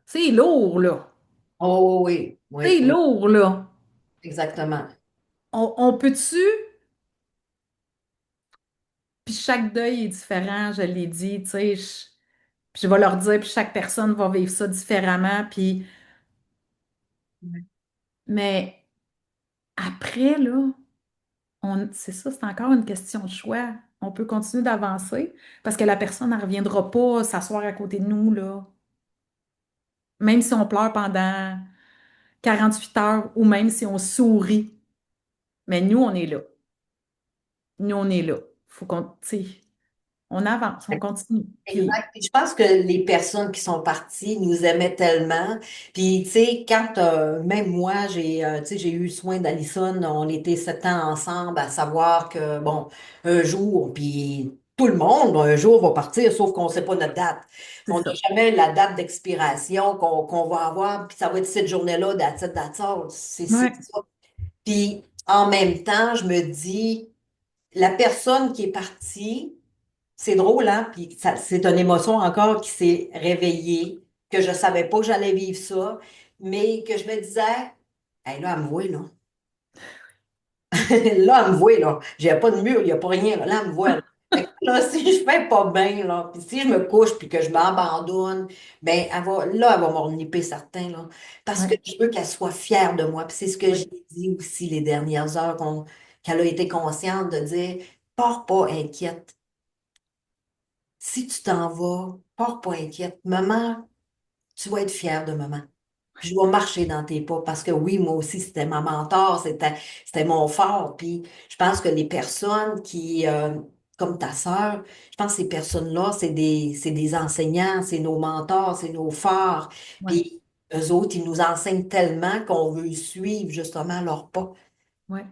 Speaker 2: C'est lourd, là.
Speaker 1: Oh oui, oui,
Speaker 2: C'est
Speaker 1: oui,
Speaker 2: lourd, là.
Speaker 1: exactement.
Speaker 2: On peut-tu, puis chaque deuil est différent, je l'ai dit, tu sais, puis je vais leur dire, puis chaque personne va vivre ça différemment, puis, mais après, là, c'est ça, c'est encore une question de choix. On peut continuer d'avancer parce que la personne ne reviendra pas s'asseoir à côté de nous, là. Même si on pleure pendant 48 heures ou même si on sourit. Mais nous, on est là. Nous, on est là. Faut qu'on, tu sais. on avance, on continue. Puis,
Speaker 1: Exact. Puis je pense que les personnes qui sont parties nous aimaient tellement. Puis, tu sais, quand, même moi, tu sais, j'ai eu soin d'Alison, on était 7 ans ensemble, à savoir que, bon, un jour, puis tout le monde, un jour, va partir, sauf qu'on ne sait pas notre date.
Speaker 2: c'est
Speaker 1: On n'a
Speaker 2: ça.
Speaker 1: jamais la date d'expiration qu'on va avoir, puis ça va être cette journée-là, that's all. C'est
Speaker 2: Ouais,
Speaker 1: ça. Puis, en même temps, je me dis, la personne qui est partie, c'est drôle, hein? Puis c'est une émotion encore qui s'est réveillée, que je savais pas que j'allais vivre ça, mais que je me disais, hey, là, elle me voit, là. Là, elle me voit, là. J'ai pas de mur, il n'y a pas rien, là. Là, elle me voit, là. Fait que là, si je fais pas bien, là, puis si je me couche puis que je m'abandonne, ben, elle va m'orniper certain, là. Parce que
Speaker 2: ouais,
Speaker 1: je veux qu'elle soit fière de moi. Puis c'est ce que
Speaker 2: oui,
Speaker 1: j'ai dit aussi les dernières heures, qu'elle a été consciente de dire, pars pas inquiète. Si tu t'en vas, pars pas inquiète. Maman, tu vas être fière de maman. Puis je vais marcher dans tes pas parce que oui, moi aussi, c'était ma mentor, c'était mon fort. Puis je pense que les personnes comme ta sœur, je pense que ces personnes-là, c'est des enseignants, c'est nos mentors, c'est nos phares.
Speaker 2: ouais,
Speaker 1: Puis eux autres, ils nous enseignent tellement qu'on veut suivre justement leurs pas.
Speaker 2: ouais,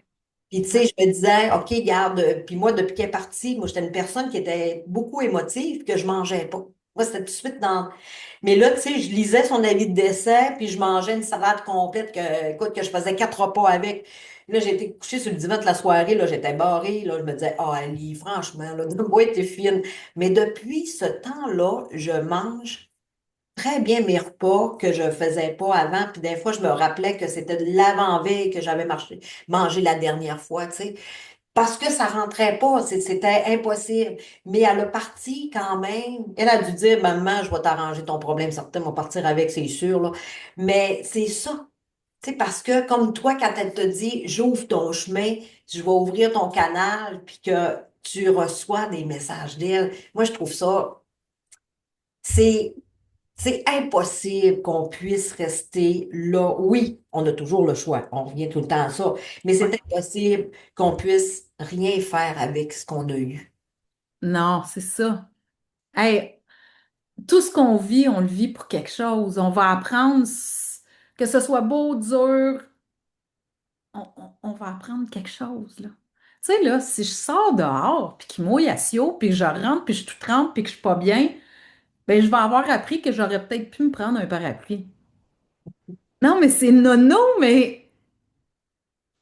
Speaker 1: Puis, tu
Speaker 2: ouais,
Speaker 1: sais, je me disais, OK, garde, puis moi, depuis qu'elle est partie, moi, j'étais une personne qui était beaucoup émotive, que je mangeais pas. Moi, c'était tout de suite dans. Mais là, tu sais, je lisais son avis de décès, puis je mangeais une salade complète écoute, que je faisais 4 repas avec. Là, j'étais couchée sur le divan de la soirée, là, j'étais barrée, là, je me disais, ah, Ali, franchement, là, moi, t'es fine. Mais depuis ce temps-là, je mange très bien mes repas que je faisais pas avant. Puis des fois, je me rappelais que c'était de l'avant-veille que j'avais mangé la dernière fois, tu sais. Parce que ça rentrait pas, c'était impossible. Mais elle a parti quand même. Elle a dû dire, maman, je vais t'arranger ton problème. Certains vont partir avec, c'est sûr, là. Mais c'est ça. Tu sais, parce que comme toi, quand elle te dit, j'ouvre ton chemin, je vais ouvrir ton canal, puis que tu reçois des messages d'elle, moi, je trouve ça, c'est c'est impossible qu'on puisse rester là. Oui, on a toujours le choix. On revient tout le temps à ça. Mais c'est
Speaker 2: ouais.
Speaker 1: impossible qu'on puisse rien faire avec ce qu'on a eu.
Speaker 2: Non, c'est ça. Hey, tout ce qu'on vit, on le vit pour quelque chose. On va apprendre, que ce soit beau, dur, on va apprendre quelque chose, là. Tu sais, là, si je sors dehors, puis qu'il mouille à Sio, puis que je rentre, puis je suis tout trempe, puis que je suis pas bien, ben je vais avoir appris que j'aurais peut-être pu me prendre un parapluie. Non, mais c'est nono, mais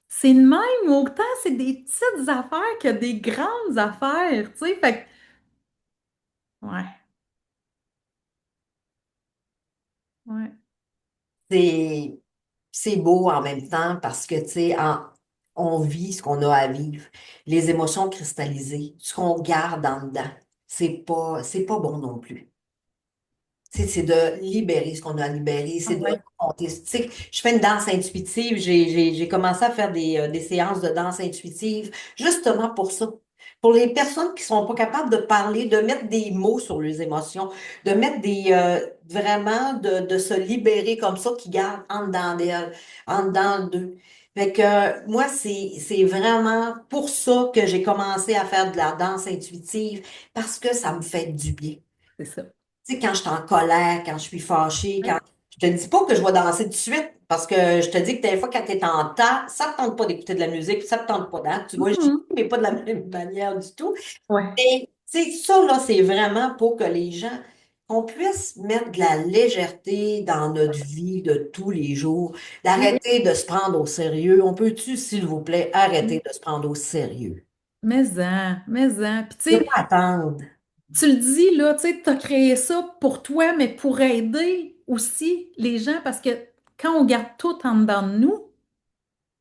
Speaker 2: c'est de même. Autant c'est des petites affaires que des grandes affaires, tu sais. Fait que, ouais, ouais,
Speaker 1: C'est, c'est beau en même temps parce que, tu sais, on vit ce qu'on a à vivre. Les émotions cristallisées, ce qu'on garde en dedans, c'est pas bon non plus. C'est de libérer ce qu'on a à libérer,
Speaker 2: ah
Speaker 1: c'est de
Speaker 2: ouais,
Speaker 1: compter. Tu sais, je fais une danse intuitive, j'ai commencé à faire des séances de danse intuitive justement pour ça. Pour les personnes qui sont pas capables de parler, de mettre des mots sur leurs émotions, de mettre vraiment de se libérer comme ça, qui gardent en dedans d'elles, en dedans d'eux. Fait que moi, c'est vraiment pour ça que j'ai commencé à faire de la danse intuitive, parce que ça me fait du bien.
Speaker 2: c'est ça.
Speaker 1: Tu sais, quand je suis en colère, quand je suis fâchée,
Speaker 2: Ouais.
Speaker 1: je te dis pas que je vais danser tout de suite, parce que je te dis que des fois, quand tu es en temps, ça te tente pas d'écouter de la musique, puis ça te tente pas d'être. Tu vois, je dis,
Speaker 2: Mhm.
Speaker 1: mais pas de la même manière du tout.
Speaker 2: Ouais.
Speaker 1: Et tu sais, ça, là, c'est vraiment pour que les gens, qu'on puisse mettre de la légèreté dans notre vie de tous les jours,
Speaker 2: Ouais.
Speaker 1: d'arrêter de se prendre au sérieux. On peut-tu, s'il vous plaît, arrêter de se prendre au sérieux?
Speaker 2: Mais-en, mais-en. Puis tu
Speaker 1: Ne
Speaker 2: sais,
Speaker 1: pas attendre.
Speaker 2: tu le dis, là, tu sais, tu as créé ça pour toi, mais pour aider aussi les gens, parce que quand on garde tout en dedans de nous,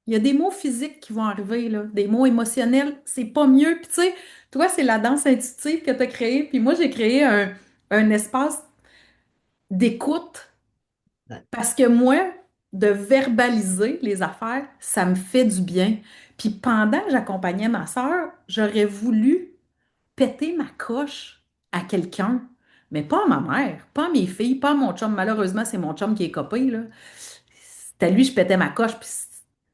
Speaker 2: il y a des mots physiques qui vont arriver, là, des mots émotionnels, c'est pas mieux. Puis tu sais, toi, c'est la danse intuitive que tu as créée, puis moi, j'ai créé un espace d'écoute, parce que moi, de verbaliser les affaires, ça me fait du bien. Puis pendant que j'accompagnais ma sœur, j'aurais voulu péter ma coche à quelqu'un, mais pas à ma mère, pas à mes filles, pas à mon chum. Malheureusement, c'est mon chum qui est copé, là. C'était lui, je pétais ma coche, puis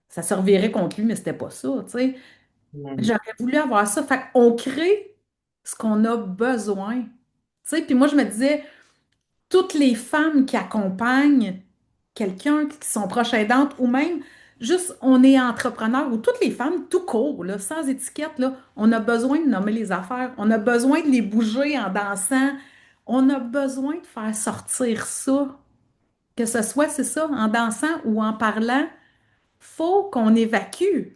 Speaker 2: ça se revirait contre lui, mais c'était pas ça, tu sais.
Speaker 1: Mm.
Speaker 2: J'aurais voulu avoir ça. Fait qu'on crée ce qu'on a besoin. Tu sais, puis moi, je me disais, toutes les femmes qui accompagnent quelqu'un qui sont proches aidantes ou même juste on est entrepreneur ou toutes les femmes tout court, là, sans étiquette, là, on a besoin de nommer les affaires, on a besoin de les bouger en dansant, on a besoin de faire sortir ça, que ce soit, c'est ça, en dansant ou en parlant, faut qu'on évacue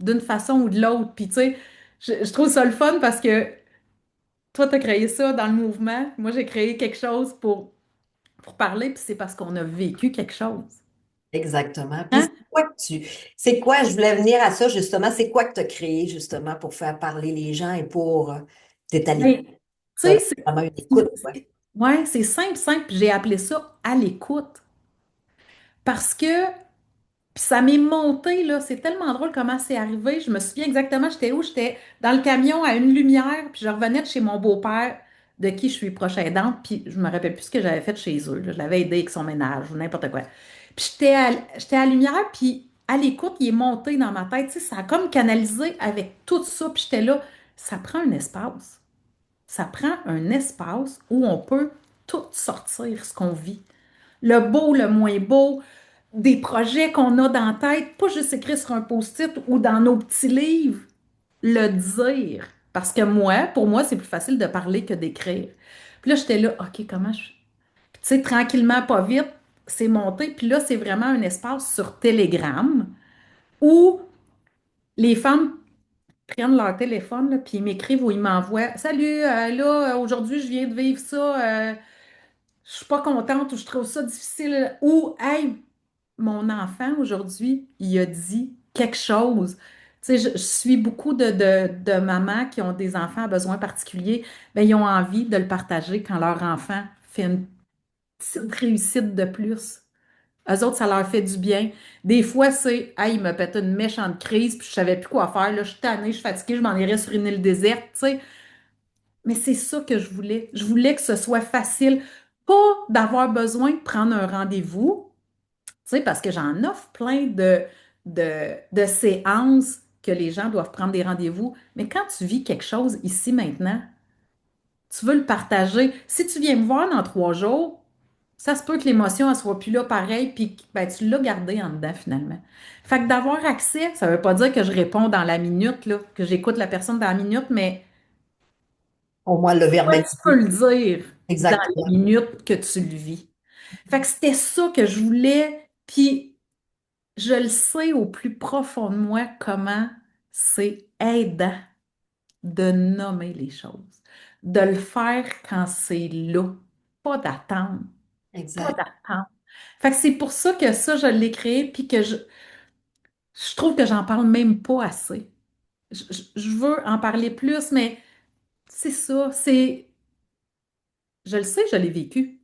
Speaker 2: d'une façon ou de l'autre. Puis tu sais, je trouve ça le fun parce que toi, tu as créé ça dans le mouvement, moi j'ai créé quelque chose pour parler, puis c'est parce qu'on a vécu quelque chose.
Speaker 1: Exactement. Puis
Speaker 2: Hein?
Speaker 1: c'est quoi, je voulais venir à ça justement, c'est quoi que tu as créé justement pour faire parler les gens et pour t'es à l'écoute,
Speaker 2: Ben, tu sais,
Speaker 1: vraiment une écoute, ouais.
Speaker 2: ouais, c'est simple, simple. Puis j'ai appelé ça à l'écoute. Parce que puis ça m'est monté, là. C'est tellement drôle comment c'est arrivé. Je me souviens exactement, j'étais où? J'étais dans le camion à une lumière, puis je revenais de chez mon beau-père, de qui je suis proche aidante, puis je me rappelle plus ce que j'avais fait chez eux, là. Je l'avais aidé avec son ménage ou n'importe quoi. Puis j'étais à la lumière, puis à l'écoute, il est monté dans ma tête. Tu sais, ça a comme canalisé avec tout ça, puis j'étais là. Ça prend un espace. Ça prend un espace où on peut tout sortir ce qu'on vit. Le beau, le moins beau, des projets qu'on a dans la tête, pas juste écrit sur un post-it ou dans nos petits livres, le dire. Parce que moi, pour moi, c'est plus facile de parler que d'écrire. Puis là, j'étais là, OK, comment je... Puis tu sais, tranquillement, pas vite, c'est monté. Puis là, c'est vraiment un espace sur Telegram où les femmes prennent leur téléphone, là, puis ils m'écrivent ou ils m'envoient, Salut, là, aujourd'hui, je viens de vivre ça. Je suis pas contente ou je trouve ça difficile. Ou, hey, mon enfant aujourd'hui, il a dit quelque chose. Tu sais, je suis beaucoup de mamans qui ont des enfants à besoins particuliers. Ben, ils ont envie de le partager quand leur enfant fait une petite réussite de plus. Eux autres, ça leur fait du bien. Des fois, c'est, hey, il m'a pété une méchante crise, puis je savais plus quoi faire. Là, je suis tannée, je suis fatiguée, je m'en irais sur une île déserte, tu sais. Mais c'est ça que je voulais. Je voulais que ce soit facile. Pas d'avoir besoin de prendre un rendez-vous, tu sais, parce que j'en offre plein de séances que les gens doivent prendre des rendez-vous. Mais quand tu vis quelque chose ici maintenant, tu veux le partager. Si tu viens me voir dans 3 jours, ça se peut que l'émotion ne soit plus là pareil, puis que, ben, tu l'as gardé en dedans finalement. Fait que d'avoir accès, ça ne veut pas dire que je réponds dans la minute, là, que j'écoute la personne dans la minute, mais
Speaker 1: Au moins le
Speaker 2: ouais, tu peux
Speaker 1: verbaliser.
Speaker 2: le dire dans les
Speaker 1: Exactement.
Speaker 2: minutes que tu le vis. Fait que c'était ça que je voulais, puis je le sais au plus profond de moi comment c'est aidant de nommer les choses, de le faire quand c'est là, pas d'attendre, pas
Speaker 1: Exact.
Speaker 2: d'attendre. Fait que c'est pour ça que ça, je l'ai créé, puis que je trouve que j'en parle même pas assez. Je veux en parler plus, mais c'est ça, je le sais, je l'ai vécu.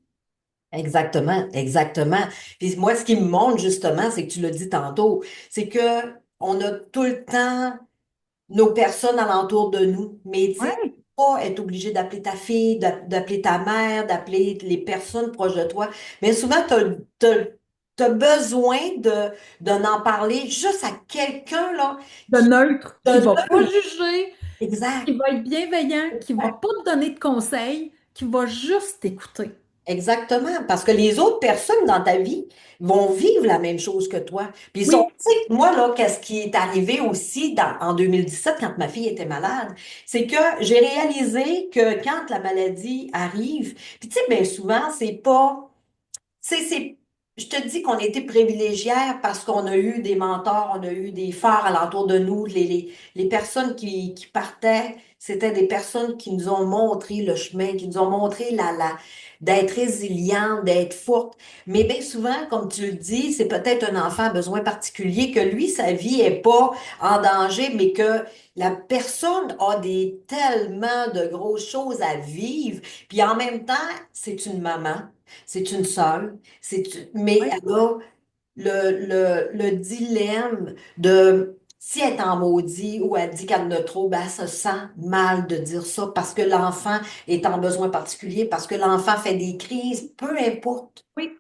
Speaker 1: Exactement, exactement. Puis moi, ce qui me montre justement, c'est que tu l'as dit tantôt, c'est que on a tout le temps nos personnes alentour de nous. Mais tu sais,
Speaker 2: Ouais.
Speaker 1: pas être obligé d'appeler ta fille, d'appeler ta mère, d'appeler les personnes proches de toi. Mais souvent, tu as besoin d'en parler juste à quelqu'un, là,
Speaker 2: De neutre, qui va pas
Speaker 1: de
Speaker 2: juger,
Speaker 1: exact.
Speaker 2: qui va être bienveillant, qui va pas te donner de conseils, qui va juste t'écouter.
Speaker 1: Exactement, parce que les autres personnes dans ta vie vont vivre la même chose que toi. Puis ils sont,
Speaker 2: Oui,
Speaker 1: tu sais, moi, là, qu'est-ce qui est arrivé aussi en 2017 quand ma fille était malade, c'est que j'ai réalisé que quand la maladie arrive, puis tu sais, bien souvent, c'est pas, c'est, je te dis qu'on a été privilégiés parce qu'on a eu des mentors, on a eu des phares alentour de nous. Les personnes qui partaient, c'était des personnes qui nous ont montré le chemin, qui nous ont montré d'être résiliente, d'être forte. Mais bien souvent, comme tu le dis, c'est peut-être un enfant à besoin particulier que lui, sa vie est pas en danger, mais que la personne a tellement de grosses choses à vivre. Puis en même temps, c'est une maman. C'est une sœur, mais
Speaker 2: oui,
Speaker 1: elle a le dilemme de si elle est en maudit ou elle dit qu'elle en a trop, ben elle se sent mal de dire ça parce que l'enfant est en besoin particulier, parce que l'enfant fait des crises, peu importe.
Speaker 2: oui.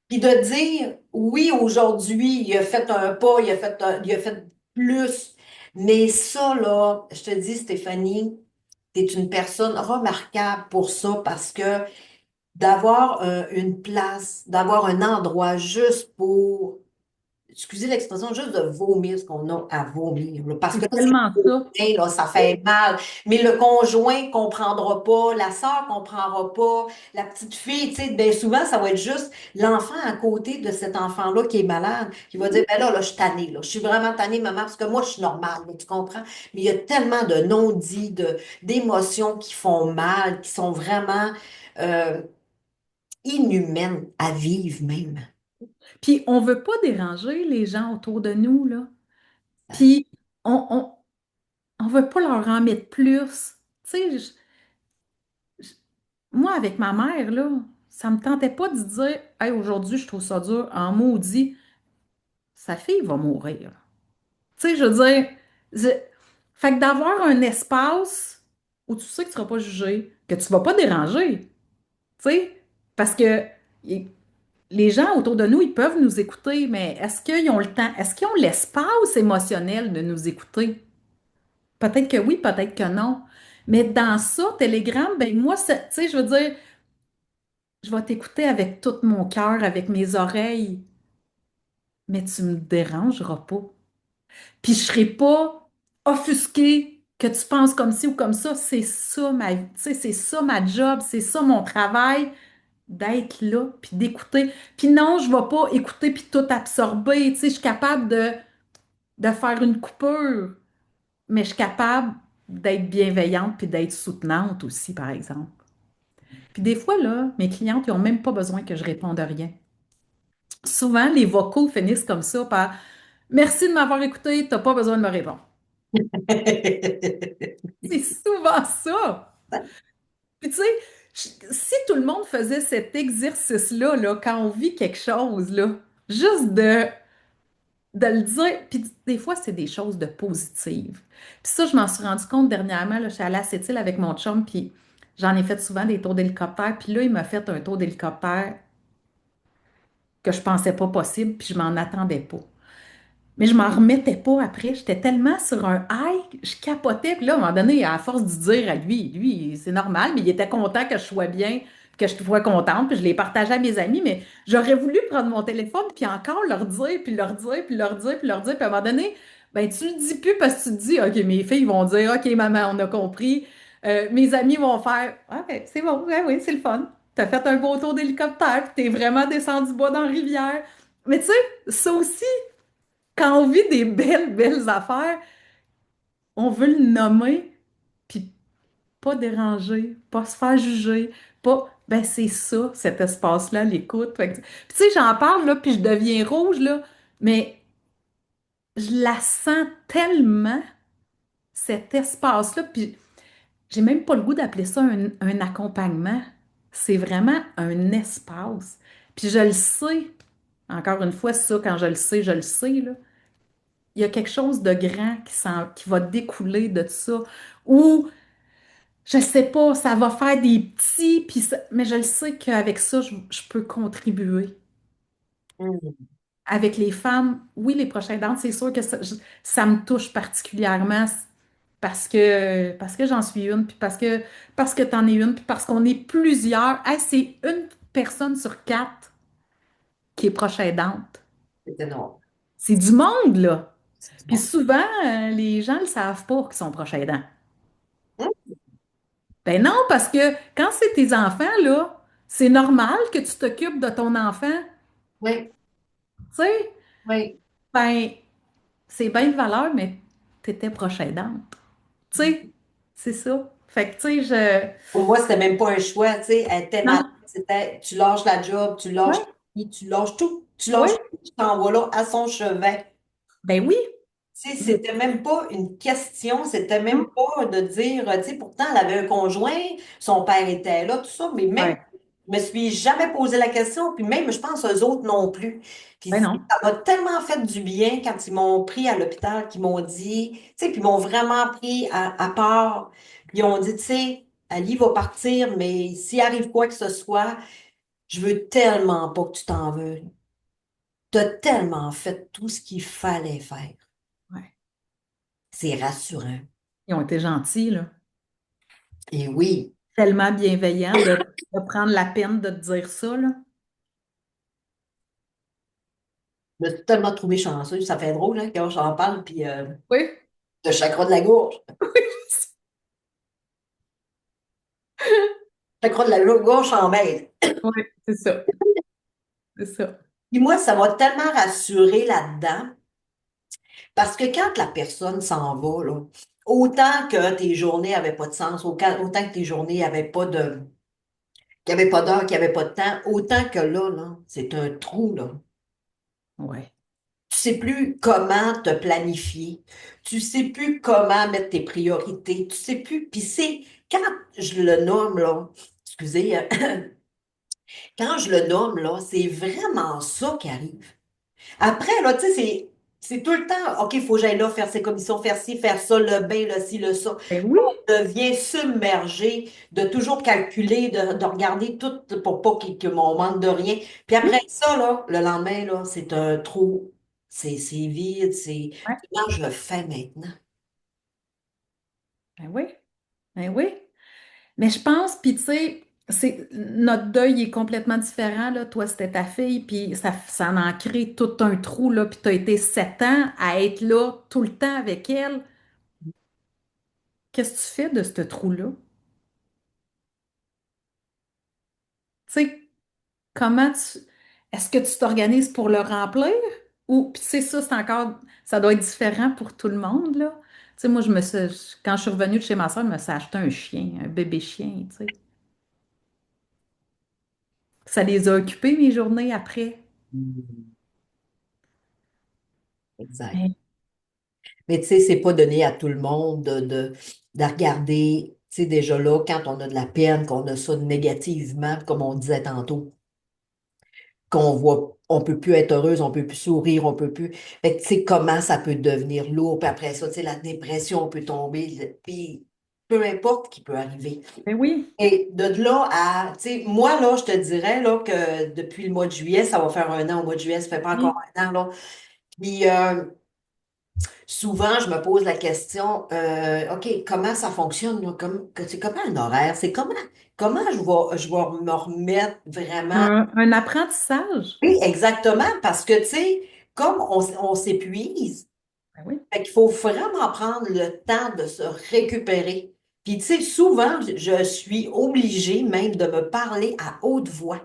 Speaker 1: Puis de dire, oui, aujourd'hui, il a fait un pas, il a fait plus, mais ça, là, je te dis, Stéphanie, tu es une personne remarquable pour ça parce que d'avoir une place, d'avoir un endroit juste pour, excusez l'expression, juste de vomir ce qu'on a à vomir, là. Parce que
Speaker 2: C'est
Speaker 1: là, c'est
Speaker 2: tellement ça.
Speaker 1: là, ça fait mal. Mais le conjoint comprendra pas, la sœur comprendra pas, la petite fille, tu sais, bien souvent, ça va être juste l'enfant à côté de cet enfant-là qui est malade, qui va dire, ben là, je suis tannée, là. Je suis vraiment tannée, maman, parce que moi, je suis normale, là, tu comprends? Mais il y a tellement de non-dits, d'émotions qui font mal, qui sont vraiment euh, inhumaines à vivre même.
Speaker 2: Puis on veut pas déranger les gens autour de nous, là. Puis on, on veut pas leur en mettre plus. Tu sais, je- moi, avec ma mère, là, ça me tentait pas de dire, hey, aujourd'hui, je trouve ça dur, en maudit, sa fille va mourir. Tu sais, je veux dire, je- fait que d'avoir un espace où tu sais que tu seras pas jugé, que tu vas pas déranger, tu sais, parce que y- les gens autour de nous, ils peuvent nous écouter, mais est-ce qu'ils ont le temps, est-ce qu'ils ont l'espace émotionnel de nous écouter? Peut-être que oui, peut-être que non. Mais dans ça, Telegram, ben moi, tu sais, je veux dire, je vais t'écouter avec tout mon cœur, avec mes oreilles, mais tu me dérangeras pas. Puis je serai pas offusquée que tu penses comme ci ou comme ça. C'est ça ma, tu sais, c'est ça ma job, c'est ça mon travail, d'être là, puis d'écouter. Puis non, je vais pas écouter puis tout absorber. Tu sais, je suis capable de faire une coupure, mais je suis capable d'être bienveillante puis d'être soutenante aussi, par exemple. Puis des fois, là, mes clientes, ils n'ont même pas besoin que je réponde à rien. Souvent, les vocaux finissent comme ça par Merci de m'avoir écouté, t'as pas besoin de me répondre. C'est souvent ça. Puis tu sais, si tout le monde faisait cet exercice-là, là, quand on vit quelque chose, là, juste de le dire, puis des fois, c'est des choses de positives. Puis ça, je m'en suis rendu compte dernièrement, là, je suis allée à Sept-Îles avec mon chum, puis j'en ai fait souvent des tours d'hélicoptère, puis là, il m'a fait un tour d'hélicoptère que je pensais pas possible, puis je m'en attendais pas. Mais je m'en remettais pas après. J'étais tellement sur un high, je capotais. Puis là, à un moment donné, à force de dire à lui, c'est normal, mais il était content que je sois bien, que je sois contente, puis je l'ai partagé à mes amis. Mais j'aurais voulu prendre mon téléphone, puis encore leur dire, puis leur dire, puis leur dire, puis leur dire. Puis à un moment donné, ben, tu le dis plus parce que tu te dis, OK, mes filles vont dire, OK, maman, on a compris. Mes amis vont faire, OK, c'est bon, ouais, oui, c'est le fun. T'as fait un beau tour d'hélicoptère, puis t'es vraiment descendu bas dans la rivière. Mais tu sais, ça aussi, quand on vit des belles, belles affaires, on veut le nommer, puis pas déranger, pas se faire juger, pas. Ben, c'est ça, cet espace-là, l'écoute. Puis, tu sais, j'en parle, là, puis je deviens rouge, là, mais je la sens tellement, cet espace-là, puis j'ai même pas le goût d'appeler ça un accompagnement. C'est vraiment un espace. Puis je le sais, encore une fois, ça, quand je le sais, là. Il y a quelque chose de grand qui va découler de ça. Ou, je sais pas, ça va faire des petits, mais je le sais qu'avec ça, je peux contribuer.
Speaker 1: Hmm.
Speaker 2: Avec les femmes, oui, les proches aidantes, c'est sûr que ça me touche particulièrement parce que j'en suis une, puis parce que t'en es une, puis parce qu'on est plusieurs. Hey, c'est une personne sur quatre qui est proche aidante.
Speaker 1: C'est énorme.
Speaker 2: C'est du monde, là.
Speaker 1: C'est du
Speaker 2: Puis
Speaker 1: monde.
Speaker 2: souvent, les gens ne le savent pas qu'ils sont proches aidants.
Speaker 1: Hmm.
Speaker 2: Ben non, parce que quand c'est tes enfants, là, c'est normal que tu t'occupes de ton enfant.
Speaker 1: Oui,
Speaker 2: Tu sais,
Speaker 1: oui.
Speaker 2: ben, c'est bien de valeur, mais t'étais proche aidante. Tu sais, c'est ça. Fait que, tu sais,
Speaker 1: Pour moi, c'était même pas un choix, tu sais. Elle était malade,
Speaker 2: non,
Speaker 1: c'était tu lâches la job, tu lâches
Speaker 2: ouais,
Speaker 1: ta vie, tu lâches tout. Tu lâches
Speaker 2: ouais,
Speaker 1: tout, tu t'en vas là à son chevet.
Speaker 2: ben oui,
Speaker 1: Tu sais, c'était même pas une question, c'était même
Speaker 2: non,
Speaker 1: pas de dire, tu sais, pourtant, elle avait un conjoint, son père était là, tout ça, mais même,
Speaker 2: ouais,
Speaker 1: je me suis jamais posé la question, puis même, je pense aux autres non plus. Puis
Speaker 2: ben non,
Speaker 1: ça m'a tellement fait du bien quand ils m'ont pris à l'hôpital, qu'ils m'ont dit, tu sais, puis ils m'ont vraiment pris à part, puis ils ont dit, tu sais, Ali va partir, mais s'il arrive quoi que ce soit, je veux tellement pas que tu t'en veuilles. T'as tellement fait tout ce qu'il fallait faire.
Speaker 2: ouais.
Speaker 1: C'est rassurant.
Speaker 2: Ils ont été gentils, là.
Speaker 1: Et oui,
Speaker 2: Tellement bienveillant de prendre la peine de te dire ça, là.
Speaker 1: je me suis tellement trouvée chanceuse. Ça fait drôle, hein, quand j'en parle, puis
Speaker 2: Oui.
Speaker 1: le chakra de la gorge. Le chakra de la gorge en mêle.
Speaker 2: Oui, c'est ça. C'est ça.
Speaker 1: Puis moi, ça m'a tellement rassurée là-dedans, parce que quand la personne s'en va, là, autant que tes journées n'avaient pas de sens, autant que tes journées n'avaient pas de, qu'il n'y avait pas d'heure, qu'il n'y avait pas de temps, autant que là, c'est un trou, là.
Speaker 2: Ouais.
Speaker 1: Tu sais plus comment te planifier. Tu sais plus comment mettre tes priorités. Tu sais plus. Puis c'est quand je le nomme, là, excusez, quand je le nomme, là, c'est vraiment ça qui arrive. Après, là, tu sais, c'est tout le temps, OK, il faut que j'aille là faire ces commissions, faire ci, faire ça, le bain, le ci, le ça.
Speaker 2: Ben oui.
Speaker 1: On devient submergé de toujours calculer, de regarder tout pour pas que mon manque de rien. Puis après ça, là, le lendemain, là, c'est un trou. C'est vide. C'est
Speaker 2: Ouais.
Speaker 1: comment je le fais maintenant?
Speaker 2: Ben oui. Ben oui. Mais je pense, puis tu sais, notre deuil est complètement différent, là. Toi, c'était ta fille, puis ça en a créé tout un trou, là, puis tu as été 7 ans à être là tout le temps avec elle. Qu'est-ce que tu fais de ce trou-là? Tu sais, comment tu... Est-ce que tu t'organises pour le remplir? Ou, puis tu sais, ça, c'est encore... Ça doit être différent pour tout le monde, là. Tu sais, moi, quand je suis revenue de chez ma soeur, je me suis acheté un chien, un bébé chien, tu sais. Ça les a occupés, mes journées après.
Speaker 1: Hmm. Exact.
Speaker 2: Ben,
Speaker 1: Mais tu sais, c'est pas donné à tout le monde de regarder, tu sais, déjà là, quand on a de la peine, qu'on a ça négativement, comme on disait tantôt, qu'on voit, on peut plus être heureuse, on peut plus sourire, on peut plus. Fait que tu sais comment ça peut devenir lourd, puis après ça, tu sais, la dépression peut tomber, puis peu importe ce qui peut arriver.
Speaker 2: ben oui.
Speaker 1: Et de là à, tu sais, moi, là, je te dirais, là, que depuis le mois de juillet, ça va faire un an au mois de juillet, ça fait pas encore
Speaker 2: Oui.
Speaker 1: un an, là. Puis, souvent, je me pose la question, OK, comment ça fonctionne, là? C'est comment un horaire? Comment je vais me remettre vraiment.
Speaker 2: Un apprentissage.
Speaker 1: Oui, exactement, parce que, tu sais, comme on s'épuise,
Speaker 2: Ben oui.
Speaker 1: fait qu'il faut vraiment prendre le temps de se récupérer. Puis, tu sais, souvent, je suis obligée même de me parler à haute voix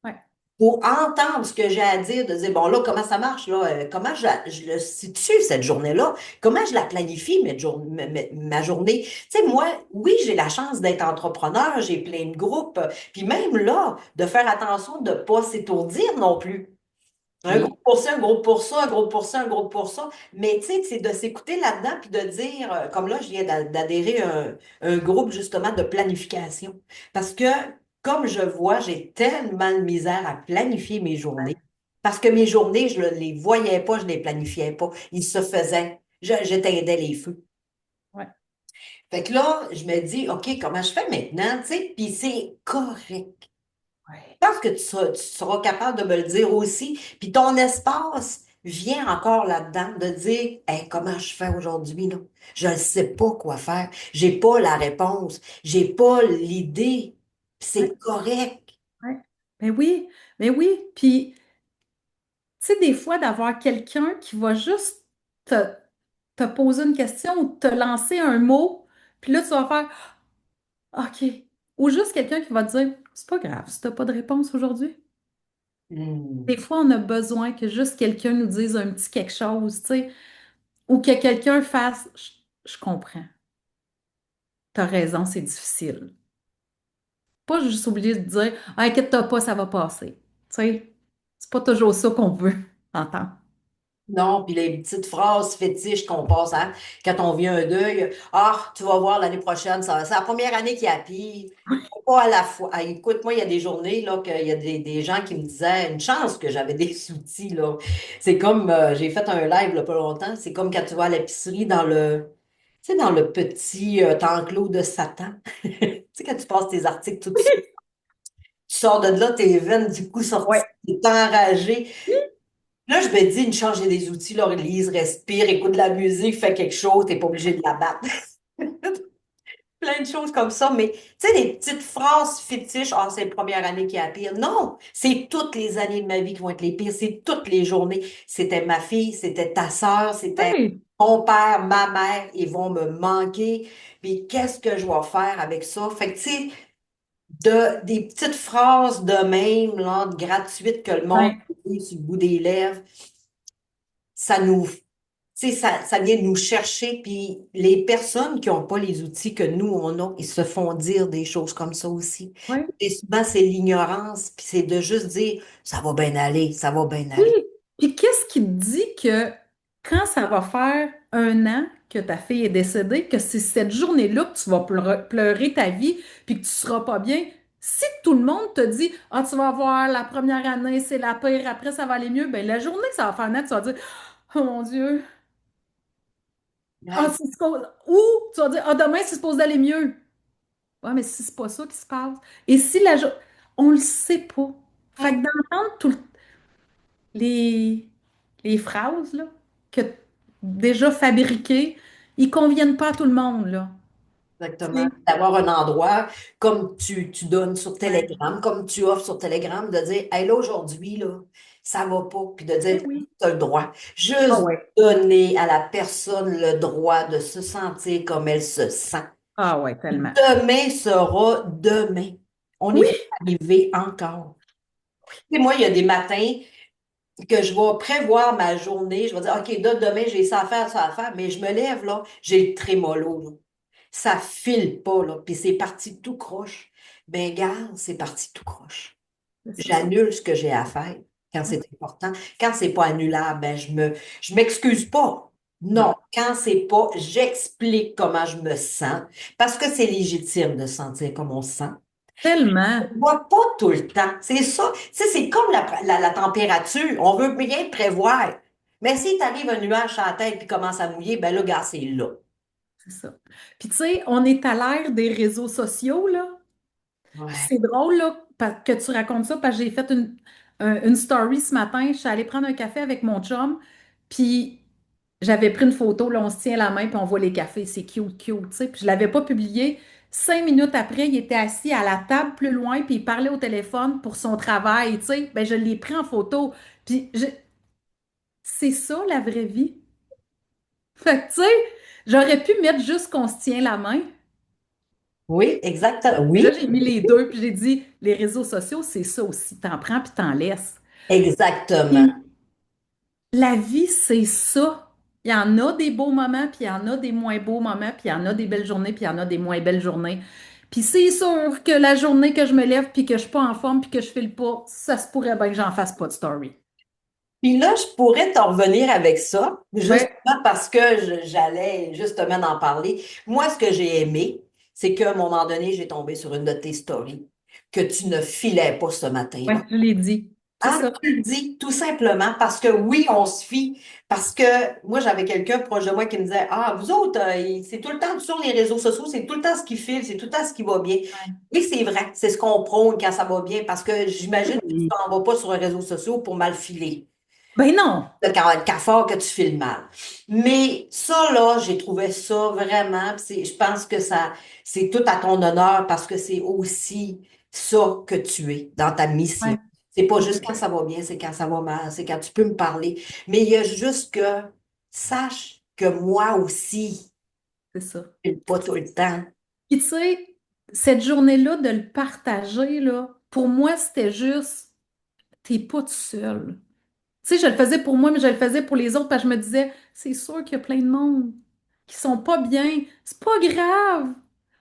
Speaker 2: Ouais.
Speaker 1: pour entendre ce que j'ai à dire, de dire, bon, là, comment ça marche, là? Comment je le situe, cette journée-là? Comment je la planifie, ma journée? Tu sais, moi, oui, j'ai la chance d'être entrepreneur, j'ai plein de groupes, puis même là, de faire attention de ne pas s'étourdir non plus. Un groupe
Speaker 2: Oui.
Speaker 1: pour ça, un groupe pour ça, un groupe pour ça, un groupe pour ça. Mais tu sais, c'est de s'écouter là-dedans puis de dire, comme là, je viens d'adhérer à un groupe justement de planification. Parce que, comme je vois, j'ai tellement de misère à planifier mes journées. Parce que mes journées, je ne les voyais pas, je ne les planifiais pas. Ils se faisaient. J'éteindais les feux.
Speaker 2: Ouais.
Speaker 1: Fait que là, je me dis, OK, comment je fais maintenant, tu sais? Puis c'est correct.
Speaker 2: Ouais.
Speaker 1: Je pense que tu seras capable de me le dire aussi. Puis ton espace vient encore là-dedans de dire, hey, comment je fais aujourd'hui, là? Je ne sais pas quoi faire. J'ai pas la réponse. J'ai pas l'idée.
Speaker 2: Ouais.
Speaker 1: C'est correct.
Speaker 2: Ouais. Ben oui. Ben oui. Puis, tu sais, des fois, d'avoir quelqu'un qui va juste te, te poser une question ou te lancer un mot, puis là, tu vas faire OK. Ou juste quelqu'un qui va te dire c'est pas grave si t'as pas de réponse aujourd'hui. Des
Speaker 1: Hmm.
Speaker 2: fois, on a besoin que juste quelqu'un nous dise un petit quelque chose, tu sais, ou que quelqu'un fasse je comprends. T'as raison, c'est difficile. Pas juste obligé de dire ah, inquiète-toi pas, ça va passer. Tu sais, c'est pas toujours ça qu'on veut entendre.
Speaker 1: Non, puis les petites phrases fétiches qu'on passe, hein, quand on vit un deuil. Ah, tu vas voir l'année prochaine, c'est la première année qui a pire. Pas à la fois. Ah, écoute, moi, il y a des journées, là, qu'il y a des gens qui me disaient, une chance que j'avais des outils, là. C'est comme, j'ai fait un live, là, pas longtemps, c'est comme quand tu vas à l'épicerie tu sais, dans le petit enclos de Satan. Tu sais, quand tu passes tes articles tout de suite, tu sors de là, tes veines, du coup, sorties,
Speaker 2: Ouais.
Speaker 1: t'es enragé. Là, je me dis, une chance, j'ai des outils, là, lise, respire, écoute de la musique, fais quelque chose, t'es pas obligé de la battre. plein de choses comme ça, mais tu sais, des petites phrases fétiches, ah, c'est la première année qui est la pire. Non, c'est toutes les années de ma vie qui vont être les pires, c'est toutes les journées. C'était ma fille, c'était ta sœur, c'était
Speaker 2: Oui,
Speaker 1: mon père, ma mère, ils vont me manquer. Puis qu'est-ce que je vais faire avec ça? Fait que tu sais, des petites phrases de même, là, gratuites que le monde
Speaker 2: oui,
Speaker 1: dit sur le bout des lèvres, ça nous, tu sais, ça vient nous chercher, puis les personnes qui n'ont pas les outils que nous, on a, ils se font dire des choses comme ça aussi.
Speaker 2: oui.
Speaker 1: Et souvent, c'est l'ignorance, puis c'est de juste dire, ça va bien aller, ça va bien
Speaker 2: Oui.
Speaker 1: aller.
Speaker 2: Puis qu'est-ce qui te dit que quand ça va faire 1 an que ta fille est décédée, que c'est cette journée-là que tu vas pleurer ta vie, puis que tu seras pas bien? Si tout le monde te dit, ah, tu vas voir, la première année, c'est la pire, après, ça va aller mieux, ben la journée que ça va faire 1 an, tu vas dire, oh mon Dieu, ah,
Speaker 1: Ouais,
Speaker 2: ou tu vas dire, ah, demain, c'est supposé aller mieux. Ouais, mais si c'est pas ça qui se passe. Et si on le sait pas. Fait que
Speaker 1: ouais,
Speaker 2: d'entendre les, les phrases là, que déjà fabriquées, ils conviennent pas à tout le monde, là. Tu
Speaker 1: exactement.
Speaker 2: sais?
Speaker 1: D'avoir un endroit comme tu donnes sur
Speaker 2: Ouais.
Speaker 1: Telegram, comme tu offres sur Telegram, de dire, hey, là, aujourd'hui, là, ça va pas, puis de dire,
Speaker 2: Eh oui.
Speaker 1: tu as le droit.
Speaker 2: Ah
Speaker 1: Juste
Speaker 2: ouais.
Speaker 1: donner à la personne le droit de se sentir comme elle se sent.
Speaker 2: Ah ouais, tellement.
Speaker 1: Demain sera demain. On n'est
Speaker 2: Oui,
Speaker 1: pas arrivé encore. Tu sais, moi, il y a des matins que je vais prévoir ma journée. Je vais dire, OK, là, demain, j'ai ça à faire, mais je me lève, là, j'ai le trémolo, là. Ça file pas, là, puis c'est parti tout croche. Ben, garde, c'est parti tout croche.
Speaker 2: c'est ça.
Speaker 1: J'annule ce que j'ai à faire quand
Speaker 2: Ouais.
Speaker 1: c'est important. Quand c'est pas annulable, ben, je m'excuse pas.
Speaker 2: Non.
Speaker 1: Non, quand c'est pas, j'explique comment je me sens, parce que c'est légitime de se sentir comme on se sent.
Speaker 2: Tellement.
Speaker 1: On ne voit pas tout le temps. C'est ça. Tu sais, c'est comme la température. On veut bien prévoir. Mais si t'arrive un nuage sur la tête puis commence à mouiller, ben là, gars, c'est là.
Speaker 2: C'est ça. Puis tu sais, on est à l'ère des réseaux sociaux, là. Puis
Speaker 1: Ouais.
Speaker 2: c'est drôle, là, que tu racontes ça, parce que j'ai fait une story ce matin. Je suis allée prendre un café avec mon chum, puis j'avais pris une photo, là, on se tient la main, puis on voit les cafés. C'est cute, cute, tu sais. Puis je l'avais pas publié. 5 minutes après, il était assis à la table plus loin, puis il parlait au téléphone pour son travail, tu sais. Ben, je l'ai pris en photo. Puis c'est ça, la vraie vie. Fait que, tu sais, j'aurais pu mettre juste qu'on se tient la main.
Speaker 1: Oui, exactement.
Speaker 2: Mais là,
Speaker 1: Oui,
Speaker 2: j'ai mis les deux, puis j'ai dit, les réseaux sociaux, c'est ça aussi. T'en prends, puis t'en laisses.
Speaker 1: exactement.
Speaker 2: Puis la vie, c'est ça. Il y en a des beaux moments, puis il y en a des moins beaux moments, puis il y en a des belles journées, puis il y en a des moins belles journées. Puis c'est sûr que la journée que je me lève, puis que je suis pas en forme, puis que je file pas, ça se pourrait bien que j'en fasse pas de story.
Speaker 1: Puis là, je pourrais t'en revenir avec ça,
Speaker 2: Ouais,
Speaker 1: justement parce que j'allais justement en parler. Moi, ce que j'ai aimé, c'est qu'à un moment donné, j'ai tombé sur une de tes stories que tu ne filais pas ce matin-là.
Speaker 2: ouais, je l'ai dit. C'est
Speaker 1: Ah,
Speaker 2: ça.
Speaker 1: tu le dis tout simplement parce que oui, on se fie. Parce que moi, j'avais quelqu'un proche de moi qui me disait, ah, vous autres, c'est tout le temps sur les réseaux sociaux, c'est tout le temps ce qui file, c'est tout le temps ce qui va bien.
Speaker 2: Ouais.
Speaker 1: Oui, c'est vrai, c'est ce qu'on prône quand ça va bien parce que j'imagine que tu
Speaker 2: Oui.
Speaker 1: t'en vas pas sur un réseau social pour mal filer.
Speaker 2: Ben non,
Speaker 1: Le cafard que tu files mal. Mais ça, là, j'ai trouvé ça vraiment, puis je pense que ça, c'est tout à ton honneur parce que c'est aussi ça que tu es dans ta mission.
Speaker 2: ouais,
Speaker 1: C'est pas
Speaker 2: c'est
Speaker 1: juste
Speaker 2: ça.
Speaker 1: quand ça va bien, c'est quand ça va mal, c'est quand tu peux me parler. Mais il y a juste que, sache que moi aussi,
Speaker 2: C'est ça.
Speaker 1: je file pas tout le temps.
Speaker 2: Puis tu sais, cette journée-là, de le partager, là, pour moi, c'était juste, t'es pas tout seul. Tu sais, je le faisais pour moi, mais je le faisais pour les autres parce que je me disais, c'est sûr qu'il y a plein de monde qui sont pas bien. C'est pas grave.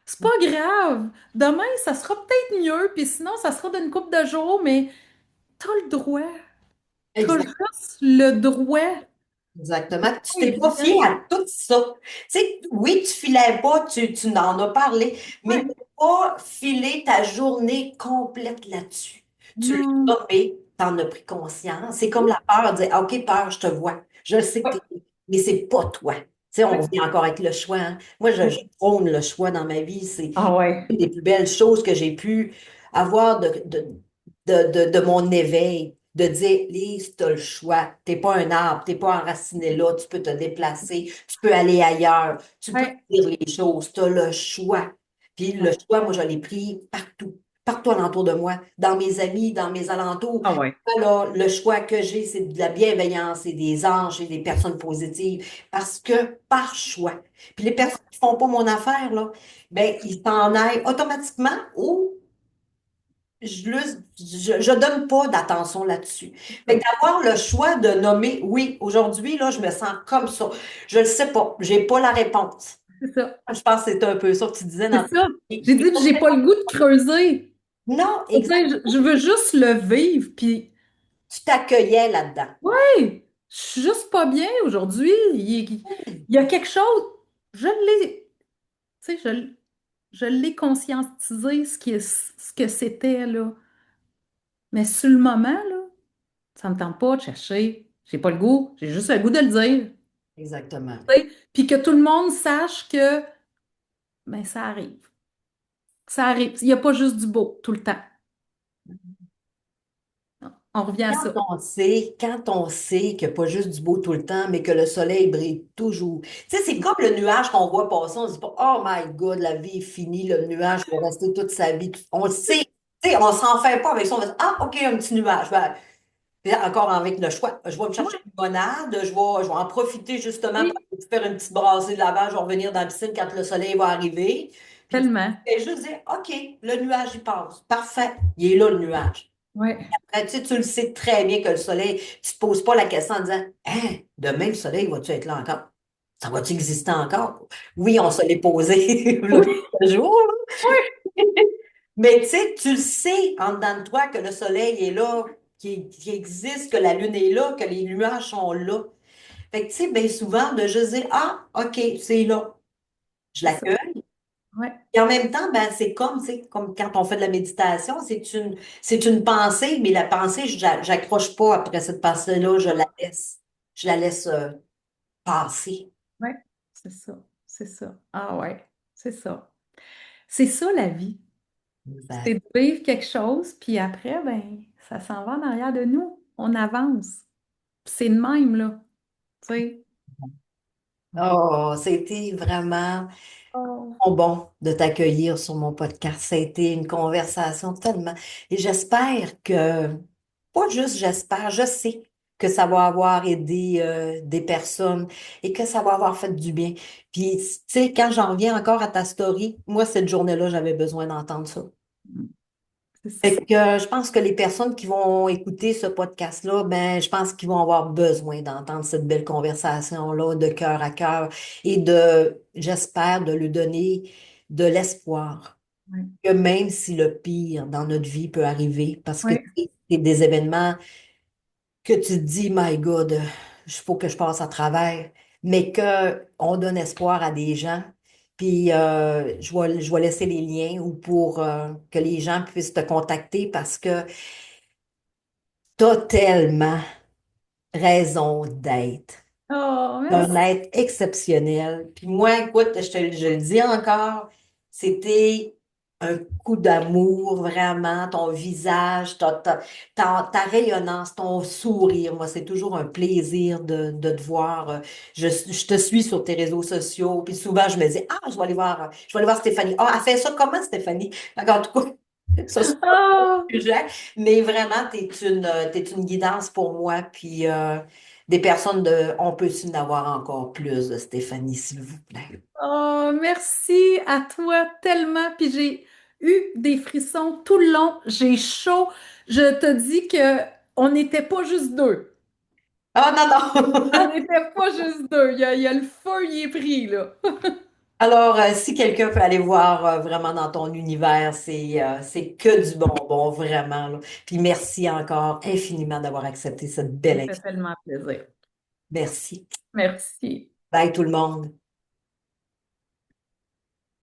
Speaker 2: C'est pas grave. Demain, ça sera peut-être mieux, puis sinon, ça sera d'une couple de jours, mais t'as le droit. T'as juste le droit.
Speaker 1: Exactement. Tu
Speaker 2: Pas
Speaker 1: t'es pas fié
Speaker 2: évident.
Speaker 1: à tout ça. Tu sais, oui, tu filais pas, tu n'en as parlé, mais tu
Speaker 2: Ouais.
Speaker 1: n'as pas filé ta journée complète là-dessus. Tu
Speaker 2: Non.
Speaker 1: l'as nommé, tu en as pris conscience. C'est comme
Speaker 2: Oui.
Speaker 1: la peur de dire, ah, OK, peur, je te vois. Je le sais que
Speaker 2: Ouais.
Speaker 1: t'es, mais c'est pas toi. Tu sais, on
Speaker 2: Ouais.
Speaker 1: revient encore avec le choix, hein. Moi, je prône le choix dans ma vie. C'est
Speaker 2: Ah ouais.
Speaker 1: une des plus belles choses que j'ai pu avoir de mon éveil, de dire, Lise, tu as le choix. Tu n'es pas un arbre, tu n'es pas enraciné là, tu peux te déplacer, tu peux aller ailleurs, tu peux
Speaker 2: Ouais.
Speaker 1: dire les choses, tu as le choix. Puis le
Speaker 2: Ouais.
Speaker 1: choix, moi, je l'ai pris partout, partout alentour de moi, dans mes amis, dans mes alentours.
Speaker 2: Ah ouais.
Speaker 1: Alors, le choix que j'ai, c'est de la bienveillance et des anges et des personnes positives parce que par choix. Puis les
Speaker 2: Ouais,
Speaker 1: personnes qui font pas mon affaire, là, ben, ils s'en aillent automatiquement ou je donne pas d'attention là-dessus.
Speaker 2: c'est
Speaker 1: Fait
Speaker 2: ça.
Speaker 1: que d'avoir le choix de nommer, oui, aujourd'hui, là, je me sens comme ça. Je le sais pas, j'ai pas la réponse.
Speaker 2: C'est ça.
Speaker 1: Je pense que c'est un peu ça que tu disais dans
Speaker 2: C'est ça.
Speaker 1: et
Speaker 2: J'ai dit que j'ai pas le goût de creuser.
Speaker 1: non,
Speaker 2: Tu sais,
Speaker 1: exact.
Speaker 2: je veux juste le vivre. Puis,
Speaker 1: Tu t'accueillais là-dedans.
Speaker 2: ouais, je suis juste pas bien aujourd'hui. Il y a quelque chose. Je l'ai, tu sais, je l'ai conscientisé ce que c'était, là. Mais sur le moment, là, ça me tente pas de chercher. J'ai pas le goût. J'ai juste le goût de le dire.
Speaker 1: Exactement.
Speaker 2: Tu sais. Puis que tout le monde sache que, ben, ça arrive. Ça arrive. Il n'y a pas juste du beau tout le temps. On revient à ça.
Speaker 1: Quand on sait qu'il n'y a pas juste du beau tout le temps, mais que le soleil brille toujours. Tu sais, c'est comme le nuage qu'on voit passer, on se dit pas, oh my God, la vie est finie, le nuage va rester toute sa vie. On le sait. Tu sais, on s'en fait pas avec ça. On va dire, ah, OK, un petit nuage. Ben, puis encore avec le choix. Je vais me chercher
Speaker 2: Ouais,
Speaker 1: une limonade, je vais en profiter justement
Speaker 2: oui,
Speaker 1: pour faire une petite brassée de lavage, je vais revenir dans la piscine quand le soleil va arriver. Puis tu
Speaker 2: tellement.
Speaker 1: fais juste dire, OK, le nuage, il passe. Parfait. Il est là, le nuage.
Speaker 2: Ouais,
Speaker 1: Tu le sais très bien que le soleil, tu te poses pas la question en disant, hein, demain, le soleil va-tu être là encore? Ça va-tu exister encore? Oui, on se l'est posé le
Speaker 2: oui,
Speaker 1: jour,
Speaker 2: oui,
Speaker 1: mais tu sais, tu le sais en dedans de toi que le soleil est là, qu'il existe, que la lune est là, que les nuages sont là. Fait que tu sais, bien souvent, de juste dire, ah, OK, c'est là, je
Speaker 2: c'est ça.
Speaker 1: l'accueille.
Speaker 2: Ouais,
Speaker 1: Et en même temps, ben, c'est comme, tu sais, comme quand on fait de la méditation, c'est une pensée, mais la pensée, j'accroche pas après cette pensée-là, je la laisse. Je la laisse passer.
Speaker 2: ouais, c'est ça. C'est ça. Ah ouais, c'est ça. C'est ça la vie. C'est
Speaker 1: Exact.
Speaker 2: de vivre quelque chose, puis après, ben, ça s'en va en arrière de nous. On avance. Puis c'est de même, là. Tu sais.
Speaker 1: Oh, c'était vraiment
Speaker 2: Oh.
Speaker 1: bon de t'accueillir sur mon podcast. Ça a été une conversation tellement. Et j'espère que, pas juste j'espère, je sais que ça va avoir aidé des personnes et que ça va avoir fait du bien. Puis, tu sais, quand j'en reviens encore à ta story, moi, cette journée-là, j'avais besoin d'entendre ça.
Speaker 2: C'est ça.
Speaker 1: Fait que je pense que les personnes qui vont écouter ce podcast-là, ben, je pense qu'ils vont avoir besoin d'entendre cette belle conversation-là de cœur à cœur et j'espère, de lui donner de l'espoir.
Speaker 2: Ouais.
Speaker 1: Que même si le pire dans notre vie peut arriver, parce que
Speaker 2: Ouais.
Speaker 1: c'est des événements que tu te dis, My God, il faut que je passe à travers, mais qu'on donne espoir à des gens. Puis je vais laisser les liens ou pour que les gens puissent te contacter parce que tu as tellement raison d'être.
Speaker 2: Oh,
Speaker 1: Un
Speaker 2: merci.
Speaker 1: être exceptionnel. Puis moi, écoute, je le dis encore, c'était un coup d'amour, vraiment, ton visage, ta rayonnance, ton sourire. Moi, c'est toujours un plaisir de te voir. Je te suis sur tes réseaux sociaux, puis souvent, je me dis, ah, je vais aller voir Stéphanie. Ah, elle fait ça comment, Stéphanie? En tout cas, ça, c'est pas
Speaker 2: Oh,
Speaker 1: le sujet, mais vraiment, t'es une guidance pour moi, puis des personnes on peut s'en avoir encore plus de Stéphanie, s'il vous plaît.
Speaker 2: oh, merci à toi tellement. Puis j'ai eu des frissons tout le long. J'ai chaud. Je te dis que on n'était pas juste deux.
Speaker 1: Ah non,
Speaker 2: On
Speaker 1: non!
Speaker 2: n'était pas juste deux. Il y a le feu, il est pris, là.
Speaker 1: Alors, si quelqu'un peut aller voir vraiment dans ton univers, c'est que du bonbon, vraiment, là. Puis merci encore infiniment d'avoir accepté cette
Speaker 2: Ça
Speaker 1: belle
Speaker 2: me fait
Speaker 1: invitation.
Speaker 2: tellement plaisir.
Speaker 1: Merci.
Speaker 2: Merci.
Speaker 1: Bye tout le monde.